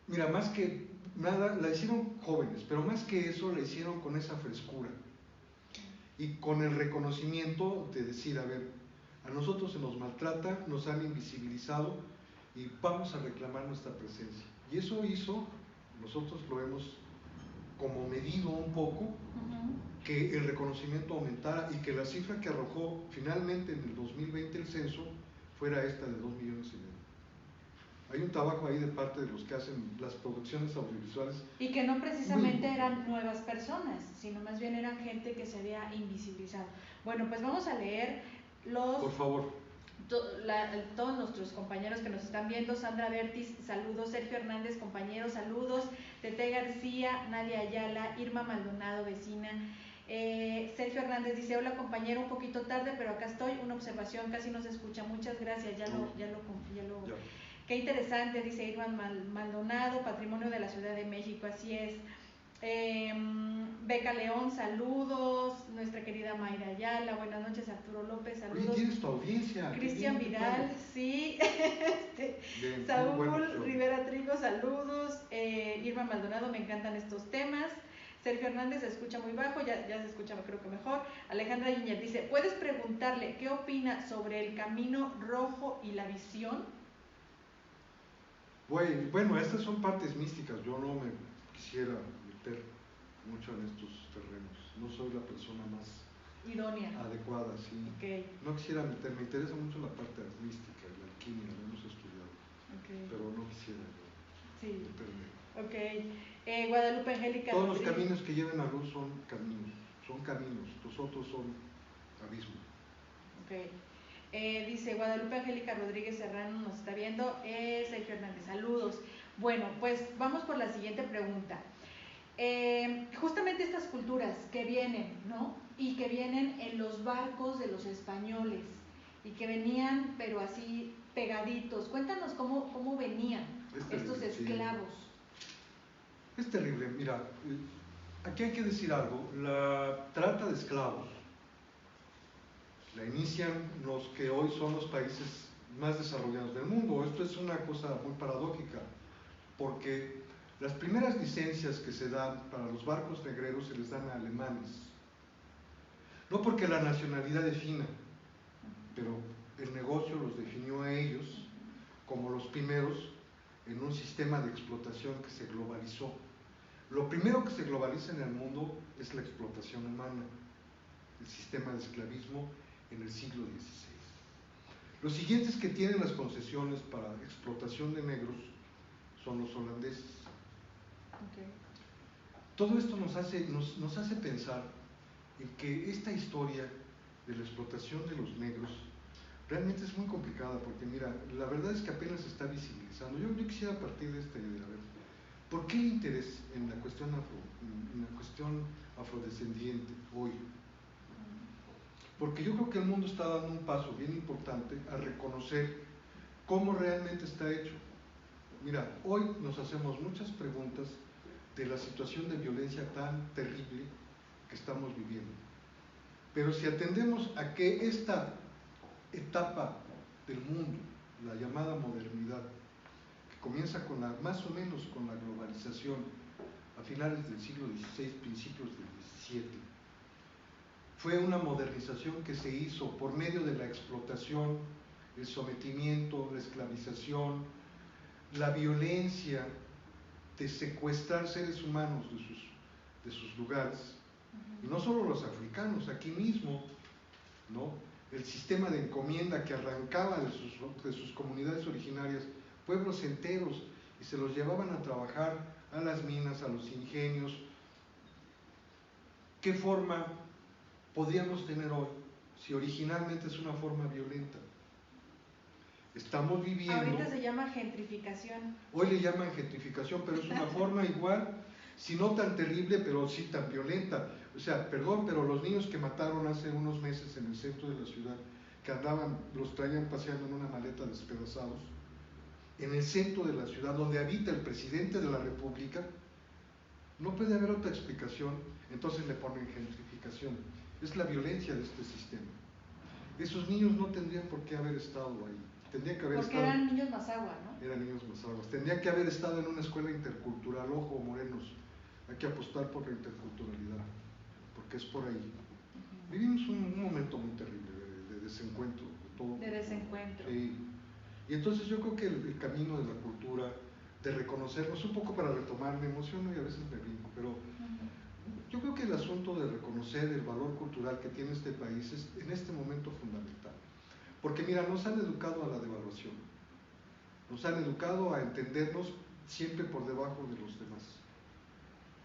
mira, más que nada, la hicieron jóvenes, pero más que eso la hicieron con esa frescura y con el reconocimiento de decir, a ver, a nosotros se nos maltrata, nos han invisibilizado y vamos a reclamar nuestra presencia. Y eso hizo, nosotros lo hemos como medido un poco, que el reconocimiento aumentara y que la cifra que arrojó finalmente en el 2020 el censo fuera esta de 2,5 millones. Hay un trabajo ahí de parte de los que hacen las producciones audiovisuales. Y que no precisamente eran nuevas personas, sino más bien eran gente que se había invisibilizado. Bueno, pues vamos a leer los... Por favor. Todos nuestros compañeros que nos están viendo. Sandra Bertis, saludos. Sergio Hernández, compañeros, saludos. Tete García, Nadia Ayala, Irma Maldonado, vecina. Sergio Hernández dice, hola compañero, un poquito tarde, pero acá estoy, una observación, casi no se escucha, muchas gracias, ya lo. Qué interesante, dice Irma Maldonado, patrimonio de la Ciudad de México, así es. Beca León, saludos. Nuestra querida Mayra Ayala, buenas noches. Arturo López, saludos. Oye, tienes tu audiencia. Cristian Vidal, sí. Bien, Saúl bueno, Rivera Trigo, saludos. Irma Maldonado, me encantan estos temas. Sergio Hernández se escucha muy bajo, ya se escucha creo que mejor. Alejandra Giñer dice, ¿puedes preguntarle qué opina sobre el camino rojo y la visión? Bueno, estas son partes místicas, yo no me quisiera meter mucho en estos terrenos, no soy la persona más idónea, adecuada, sí. Okay. No quisiera meter, me interesa mucho la parte mística, la alquimia, lo hemos estudiado, pero no quisiera meterme. Guadalupe Angélica Todos los caminos que lleven a luz son caminos, los otros son abismos. Dice Guadalupe Angélica Rodríguez Serrano, nos está viendo. Sergio Hernández, saludos. Bueno, pues vamos por la siguiente pregunta. Justamente estas culturas que vienen, ¿no? Y que vienen en los barcos de los españoles y que venían, pero así pegaditos. Cuéntanos cómo venían estos esclavos. Sí. Es terrible, mira, aquí hay que decir algo. La trata de esclavos la inician los que hoy son los países más desarrollados del mundo. Esto es una cosa muy paradójica, porque las primeras licencias que se dan para los barcos negreros se les dan a alemanes. No porque la nacionalidad defina, pero el negocio los definió a ellos como los primeros en un sistema de explotación que se globalizó. Lo primero que se globaliza en el mundo es la explotación humana, el sistema de esclavismo en el siglo XVI. Los siguientes que tienen las concesiones para explotación de negros son los holandeses. Todo esto nos hace pensar en que esta historia de la explotación de los negros realmente es muy complicada, porque mira, la verdad es que apenas se está visibilizando. Yo quisiera partir de esta idea, a ver, ¿por qué el interés en la cuestión afrodescendiente hoy? Porque yo creo que el mundo está dando un paso bien importante a reconocer cómo realmente está hecho. Mira, hoy nos hacemos muchas preguntas de la situación de violencia tan terrible que estamos viviendo. Pero si atendemos a que esta etapa del mundo, la llamada modernidad, que comienza más o menos con la globalización a finales del siglo XVI, principios del XVII, fue una modernización que se hizo por medio de la explotación, el sometimiento, la esclavización, la violencia de secuestrar seres humanos de sus lugares. Y no solo los africanos, aquí mismo, ¿no? El sistema de encomienda que arrancaba de sus comunidades originarias pueblos enteros y se los llevaban a trabajar a las minas, a los ingenios. ¿Qué forma podríamos tener hoy si originalmente es una forma violenta? Estamos viviendo... Ahorita se llama gentrificación. Hoy le llaman gentrificación, pero es una forma igual, si no tan terrible, pero sí tan violenta. O sea, perdón, pero los niños que mataron hace unos meses en el centro de la ciudad, que andaban, los traían paseando en una maleta despedazados, en el centro de la ciudad, donde habita el presidente de la República, no puede haber otra explicación, entonces le ponen gentrificación. Es la violencia de este sistema. Esos niños no tendrían por qué haber estado ahí. Tendrían que haber Porque estado, eran niños Mazahua, ¿no? eran niños mazaguas. Tendrían que haber estado en una escuela intercultural. Ojo, morenos, hay que apostar por la interculturalidad, porque es por ahí. Vivimos un momento muy terrible de desencuentro. De desencuentro. Sí. Y entonces yo creo que el camino de la cultura, de reconocernos, un poco para retomar, me emociono y a veces me brinco, pero yo creo que el asunto de reconocer el valor cultural que tiene este país es en este momento fundamental. Porque mira, nos han educado a la devaluación, nos han educado a entendernos siempre por debajo de los demás.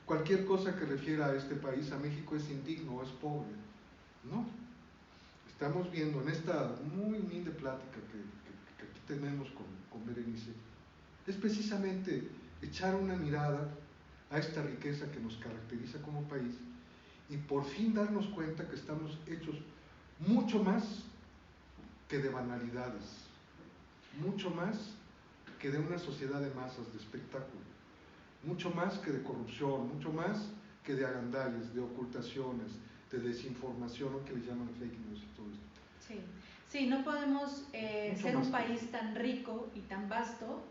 Cualquier cosa que refiera a este país, a México, es indigno, es pobre. No. Estamos viendo en esta muy humilde plática que aquí tenemos con Berenice, es precisamente echar una mirada a esta riqueza que nos caracteriza como país y por fin darnos cuenta que estamos hechos mucho más que de banalidades, mucho más que de una sociedad de masas, de espectáculo, mucho más que de corrupción, mucho más que de agandalles, de ocultaciones, de desinformación, o que le llaman fake news y todo esto. Sí, sí, no podemos ser un país tan rico y tan vasto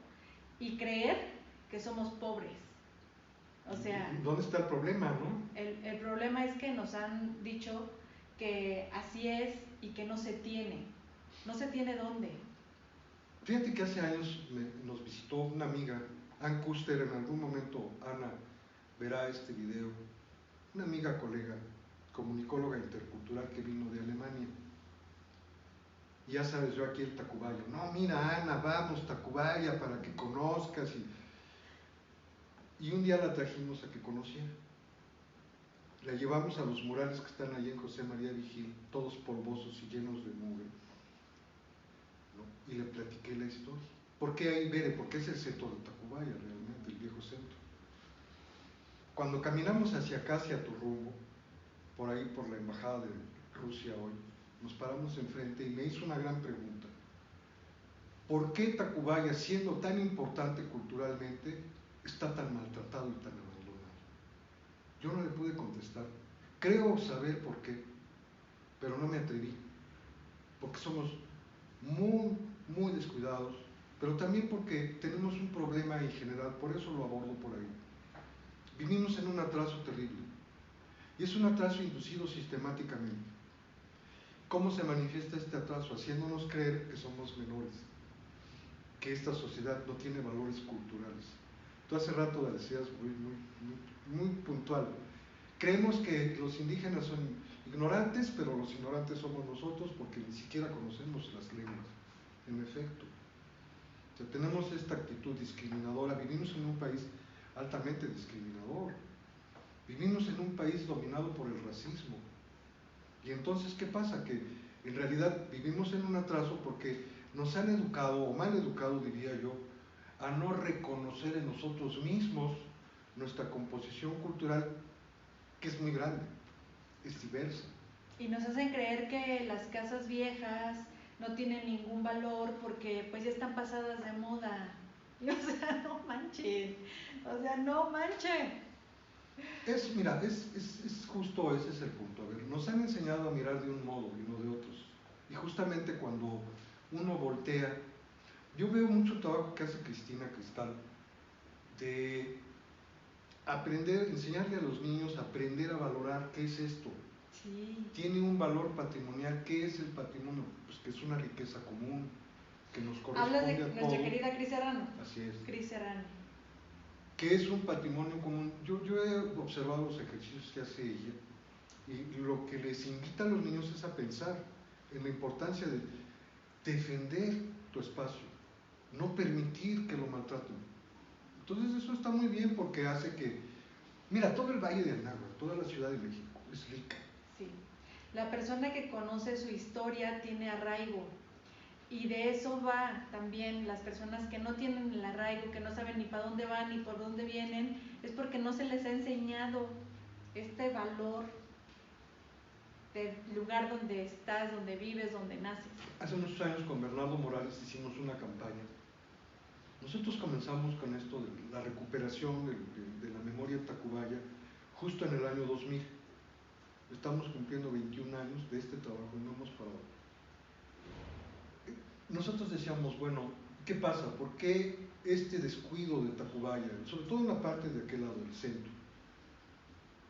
y creer que somos pobres. O sea, ¿dónde está el problema, no? El problema es que nos han dicho que así es y que no se tiene. No se tiene dónde. Fíjate que hace años nos visitó una amiga, Ann Kuster, en algún momento Ana verá este video, una amiga colega, comunicóloga intercultural que vino de Alemania. Y ya sabes, yo aquí el Tacubayo, no, mira Ana, vamos Tacubaya para que conozcas. Y un día la trajimos a que conociera. La llevamos a los murales que están allí en José María Vigil, todos polvosos y llenos de mugre, ¿no? Y le platiqué la historia. ¿Por qué ahí, Bere? Porque es el centro de Tacubaya, realmente, el viejo centro. Cuando caminamos hacia acá, hacia tu rumbo, por ahí por la embajada de Rusia hoy, nos paramos enfrente y me hizo una gran pregunta. ¿Por qué Tacubaya, siendo tan importante culturalmente, está tan maltratado y tan abandonado? Yo no le pude contestar. Creo saber por qué, pero no me atreví. Porque somos muy descuidados, pero también porque tenemos un problema en general, por eso lo abordo por ahí. Vivimos en un atraso terrible, y es un atraso inducido sistemáticamente. ¿Cómo se manifiesta este atraso? Haciéndonos creer que somos menores, que esta sociedad no tiene valores culturales. Tú hace rato la decías muy puntual. Creemos que los indígenas son ignorantes, pero los ignorantes somos nosotros porque ni siquiera conocemos las lenguas. En efecto, o sea, tenemos esta actitud discriminadora. Vivimos en un país altamente discriminador. Vivimos en un país dominado por el racismo. Y entonces, ¿qué pasa? Que en realidad vivimos en un atraso porque nos han educado, o mal educado diría yo, a no reconocer en nosotros mismos nuestra composición cultural, que es muy grande, es diversa. Y nos hacen creer que las casas viejas no tienen ningún valor porque pues ya están pasadas de moda. Y, o sea, no manches. O sea, no manches. Mira, es justo ese es el punto. A ver, nos han enseñado a mirar de un modo y no de otros. Y justamente cuando uno voltea, yo veo mucho trabajo que hace Cristina Cristal de aprender, enseñarle a los niños a aprender a valorar qué es esto. Sí. Tiene un valor patrimonial. ¿Qué es el patrimonio? Pues que es una riqueza común, que nos corresponde Hablas de a todos. nuestra querida Cris Serrano. Así es. Cris Serrano. ¿Qué es un patrimonio común? Yo he observado los ejercicios que hace ella y lo que les invita a los niños es a pensar en la importancia de defender tu espacio, no permitir que lo maltraten. Entonces eso está muy bien porque hace que, mira, todo el Valle de Anáhuac, toda la Ciudad de México es rica. Sí. La persona que conoce su historia tiene arraigo. Y de eso va también las personas que no tienen el arraigo, que no saben ni para dónde van ni por dónde vienen, es porque no se les ha enseñado este valor del lugar donde estás, donde vives, donde naces. Hace muchos años con Bernardo Morales hicimos una campaña. Nosotros comenzamos con esto de la recuperación de la memoria tacubaya justo en el año 2000. Estamos cumpliendo 21 años de este trabajo y no hemos parado. Nosotros decíamos, bueno, ¿qué pasa? ¿Por qué este descuido de Tacubaya? Sobre todo en la parte de aquel lado del centro.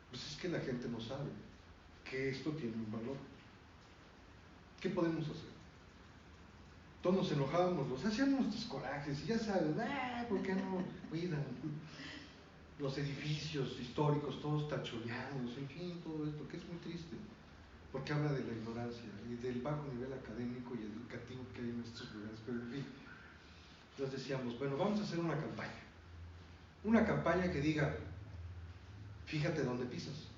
Pues es que la gente no sabe que esto tiene un valor. ¿Qué podemos hacer? Todos nos enojábamos, nos hacíamos nuestros corajes y ya saben, ¿por qué no cuidan los edificios históricos todos tachoneados? En fin, todo esto, que es muy triste, porque habla de la ignorancia y del bajo nivel académico y educativo que hay en estos lugares. Pero en fin, entonces decíamos, bueno, vamos a hacer una campaña que diga, fíjate dónde pisas,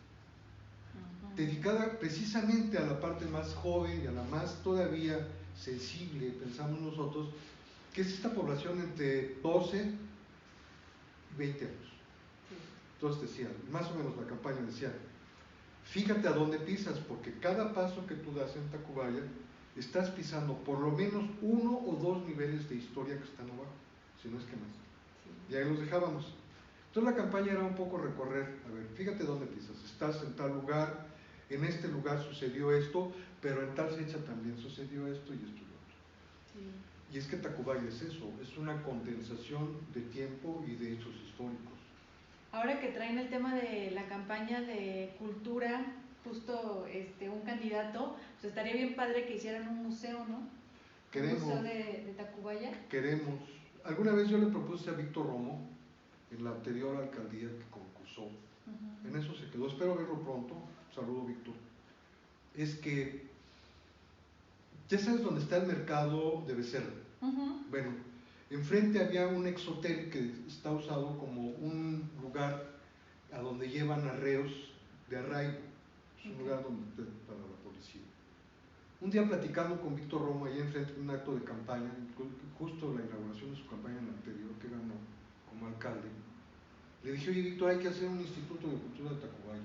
dedicada precisamente a la parte más joven y a la más todavía sensible, pensamos nosotros, que es esta población entre 12 y 20 años. Entonces decía, más o menos la campaña decía, fíjate a dónde pisas, porque cada paso que tú das en Tacubaya, estás pisando por lo menos 1 o 2 niveles de historia que están abajo, si no es que más. Y ahí los dejábamos. Entonces la campaña era un poco recorrer, a ver, fíjate dónde pisas, estás en tal lugar, en este lugar sucedió esto, pero en tal fecha también sucedió esto y esto y lo otro. Sí. Y es que Tacubaya es eso, es una condensación de tiempo y de hechos históricos. Ahora que traen el tema de la campaña de cultura, justo un candidato, pues estaría bien padre que hicieran un museo, ¿no? Queremos, un museo de Tacubaya. Queremos. Alguna vez yo le propuse a Víctor Romo, en la anterior alcaldía que concursó, en eso se quedó, espero verlo pronto, saludo Víctor, es que ya sabes dónde está el mercado de Becerra. Bueno, enfrente había un exhotel que está usado como un lugar a donde llevan arreos de arraigo, es un lugar para la policía. Un día platicando con Víctor Romo ahí enfrente de un acto de campaña, justo la inauguración de su campaña en la anterior que ganó como alcalde, le dije, oye Víctor, hay que hacer un instituto de cultura de Tacubaya.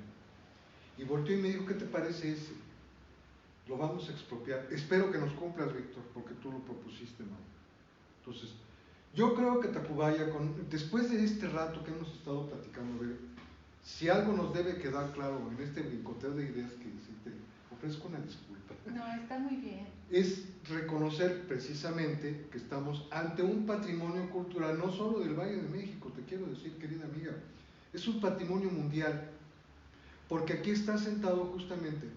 Y volteó y me dijo, ¿qué te parece ese? Lo vamos a expropiar. Espero que nos cumplas, Víctor, porque tú lo propusiste, ¿no? Entonces, yo creo que Tacubaya, después de este rato que hemos estado platicando, si algo nos debe quedar claro en este brincoteo de ideas que hiciste, ofrezco una disculpa. No, está muy bien. Es reconocer precisamente que estamos ante un patrimonio cultural, no solo del Valle de México, te quiero decir, querida amiga, es un patrimonio mundial, porque aquí está sentado justamente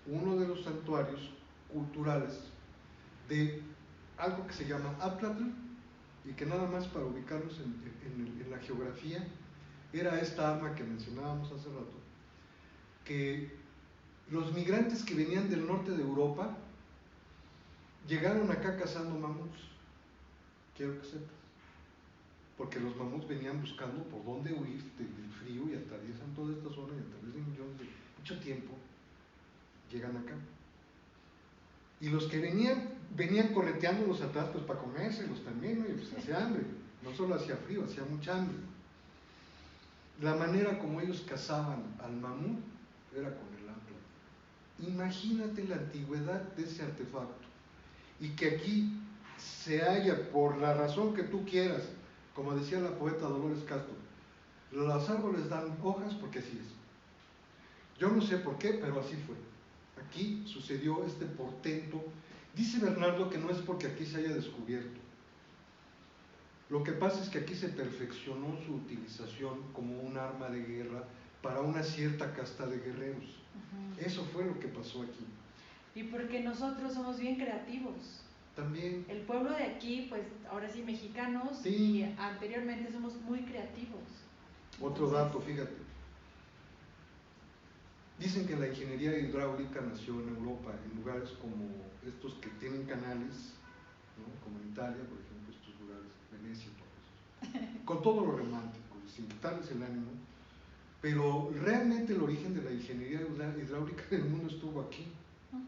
uno de los santuarios culturales de algo que se llama Atlatl, y que nada más para ubicarlos en la geografía, era esta arma que mencionábamos hace rato, que los migrantes que venían del norte de Europa llegaron acá cazando mamuts, quiero que sepas, porque los mamuts venían buscando por dónde huir del frío y atraviesan toda esta zona y a través de millones de mucho tiempo llegan acá. Y los que venían correteándolos atrás pues para comérselos también, ¿no? Y pues hacía hambre, no solo hacía frío, hacía mucha hambre. La manera como ellos cazaban al mamut era con el ancla. Imagínate la antigüedad de ese artefacto, y que aquí se halla, por la razón que tú quieras, como decía la poeta Dolores Castro, los árboles dan hojas porque así es. Yo no sé por qué, pero así fue. Aquí sucedió este portento. Dice Bernardo que no es porque aquí se haya descubierto. Lo que pasa es que aquí se perfeccionó su utilización como un arma de guerra para una cierta casta de guerreros. Eso fue lo que pasó aquí. Y porque nosotros somos bien creativos. También. El pueblo de aquí, pues ahora sí mexicanos, sí. Y anteriormente somos muy creativos. Otro dato, fíjate. Dicen que la ingeniería hidráulica nació en Europa, en lugares como estos que tienen canales, ¿no? Como en Italia, por ejemplo, estos lugares, Venecia, todo eso. Con todo lo romántico, sin quitarles el ánimo, pero realmente el origen de la ingeniería hidráulica del mundo estuvo aquí.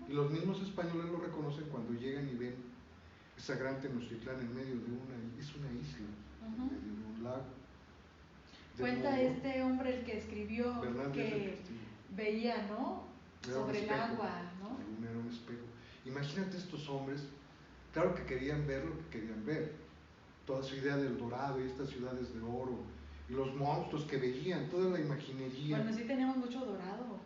Y los mismos españoles lo reconocen cuando llegan y ven esa gran Tenochtitlán en medio de es una isla, en medio de un lago. Cuenta Modo, este hombre, el que escribió, Fernández del que Castillo. veía, ¿no? Sobre el agua, ¿no? La luna era un espejo. Imagínate estos hombres, claro que querían ver lo que querían ver, toda su idea del dorado y estas ciudades de oro, y los monstruos que veían, toda la imaginería. Bueno, sí teníamos mucho dorado.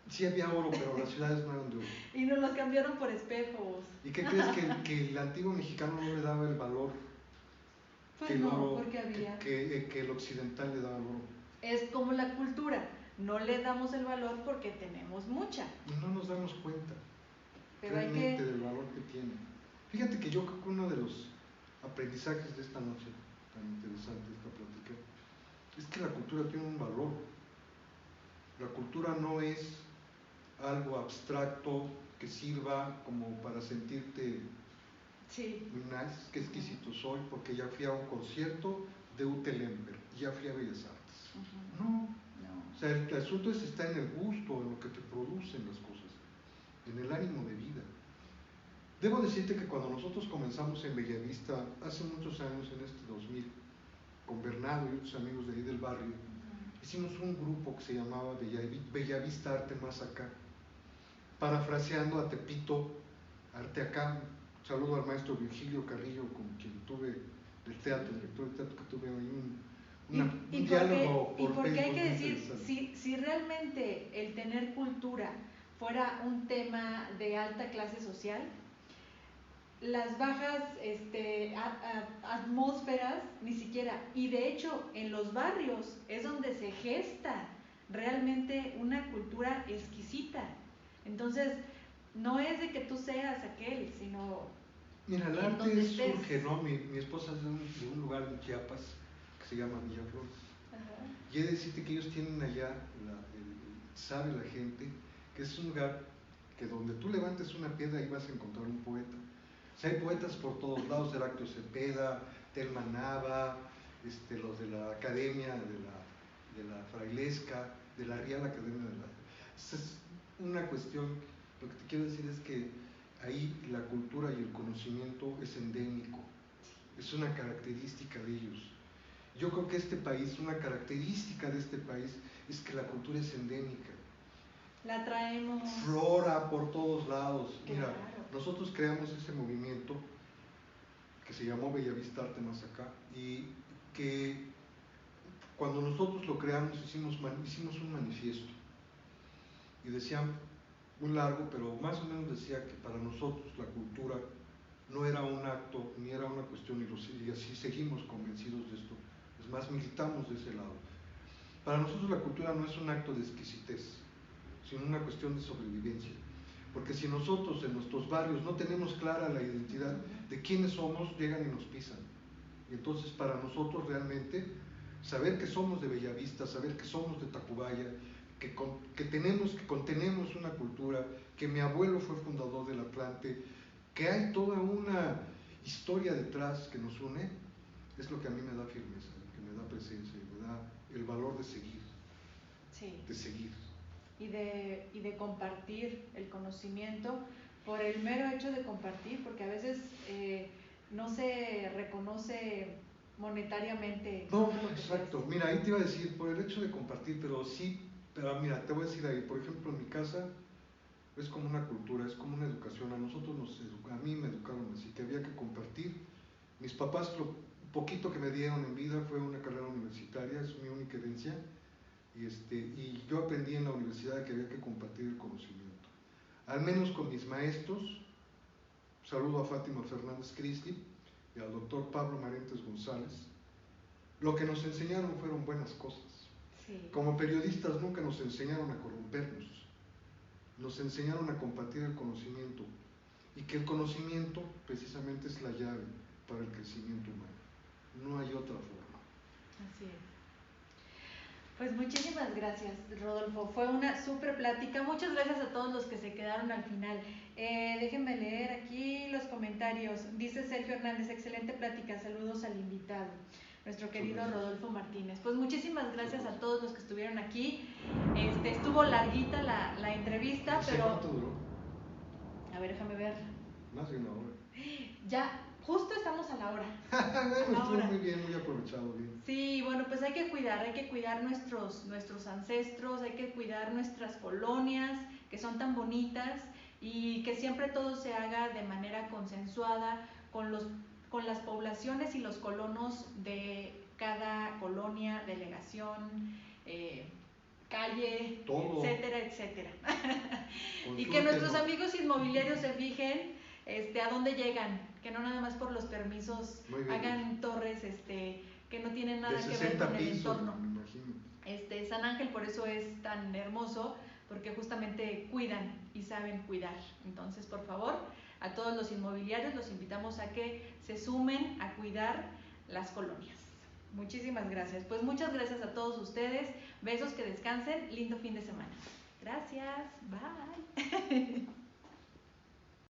Sí había oro, pero las ciudades no eran de oro. Y nos los cambiaron por espejos. ¿Y qué crees que el antiguo mexicano no le daba el valor Pues que el no, oro, porque había. que el occidental le daba al oro? Es como la cultura, no le damos el valor porque tenemos mucha. Y no nos damos cuenta Pero realmente del valor que tiene. Fíjate que yo creo que uno de los aprendizajes de esta noche, tan interesante esta plática, es que la cultura tiene un valor. La cultura no es algo abstracto que sirva como para sentirte muy nice, qué exquisito soy, porque ya fui a un concierto de Ute Lemberg, ya fui a Bellas Artes. No. O sea, el asunto está en el gusto, en lo que te producen las cosas, en el ánimo de vida. Debo decirte que cuando nosotros comenzamos en Bellavista, hace muchos años, en este 2000, con Bernardo y otros amigos de ahí del barrio, hicimos un grupo que se llamaba Bellavista Arte Más Acá, parafraseando a Tepito, Arte Acá. Un saludo al maestro Virgilio Carrillo, con quien tuve del teatro, el director del teatro, que tuve ahí un diálogo por Facebook. Porque hay que decir, si realmente el tener cultura fuera un tema de alta clase social, las bajas atmósferas ni siquiera, y de hecho en los barrios es donde se gesta realmente una cultura exquisita. Entonces no es de que tú seas aquel, sino mira, el arte surge, ¿no? Mi esposa es de un lugar en Chiapas que se llama Villaflores. Y he de decirte que ellos tienen allá, sabe la gente, que es un lugar que donde tú levantes una piedra ahí vas a encontrar un poeta. O sea, hay poetas por todos lados, Heraclio Cepeda, Telma Nava, los de la Academia de la Frailesca, de la Real Academia de la... Esa es una cuestión, lo que te quiero decir es que ahí la cultura y el conocimiento es endémico, es una característica de ellos. Yo creo que este país, una característica de este país es que la cultura es endémica. La traemos. Flora por todos lados. Claro. Mira, nosotros creamos ese movimiento que se llamó Bellavista Arte Más Acá, y que cuando nosotros lo creamos hicimos un manifiesto y decía muy largo, pero más o menos decía que para nosotros la cultura no era un acto ni era una cuestión, y así seguimos convencidos de esto, es más, militamos de ese lado. Para nosotros la cultura no es un acto de exquisitez, sino una cuestión de sobrevivencia. Porque si nosotros en nuestros barrios no tenemos clara la identidad de quiénes somos, llegan y nos pisan. Y entonces para nosotros realmente saber que somos de Bellavista, saber que somos de Tacubaya, que contenemos una cultura, que mi abuelo fue fundador del Atlante, que hay toda una historia detrás que nos une, es lo que a mí me da firmeza, que me da presencia y me da el valor de seguir. Sí. De seguir. Y de compartir el conocimiento por el mero hecho de compartir, porque a veces no se reconoce monetariamente. No, exacto. Mira, ahí te iba a decir, por el hecho de compartir, pero sí, pero mira, te voy a decir ahí, por ejemplo, en mi casa es como una cultura, es como una educación. A nosotros a mí me educaron así, que había que compartir. Mis papás, lo poquito que me dieron en vida fue una carrera universitaria, es mi única herencia. Y yo aprendí en la universidad que había que compartir el conocimiento. Al menos con mis maestros, saludo a Fátima Fernández Cristi y al doctor Pablo Marentes González, lo que nos enseñaron fueron buenas cosas. Sí. Como periodistas nunca nos enseñaron a corrompernos, nos enseñaron a compartir el conocimiento, y que el conocimiento precisamente es la llave para el crecimiento humano. No hay otra forma. Así es. Pues muchísimas gracias, Rodolfo. Fue una súper plática. Muchas gracias a todos los que se quedaron al final. Déjenme leer aquí los comentarios. Dice Sergio Hernández, excelente plática. Saludos al invitado, nuestro querido Rodolfo Martínez. Pues muchísimas gracias a todos los que estuvieron aquí. Estuvo larguita la entrevista, pero... ¿Cuánto duró? A ver, déjame ver. Más de una hora. Ya justo estamos a la hora. Bueno, A la estuvo hora. muy bien, muy aprovechado, bien. Sí, bueno, pues hay que cuidar nuestros ancestros, hay que cuidar nuestras colonias, que son tan bonitas, y que siempre todo se haga de manera consensuada con las poblaciones y los colonos de cada colonia, delegación, calle, Todo. etcétera, etcétera. Y que nuestros Consúltenos. amigos inmobiliarios se fijen a dónde llegan, que no nada más por los permisos Muy bien hagan dicho. torres que no tienen nada De que ver 60 con el pisos, entorno. me imagino. San Ángel por eso es tan hermoso, porque justamente cuidan y saben cuidar. Entonces, por favor, a todos los inmobiliarios los invitamos a que se sumen a cuidar las colonias. Muchísimas gracias. Pues muchas gracias a todos ustedes. Besos, que descansen. Lindo fin de semana. Gracias. Bye.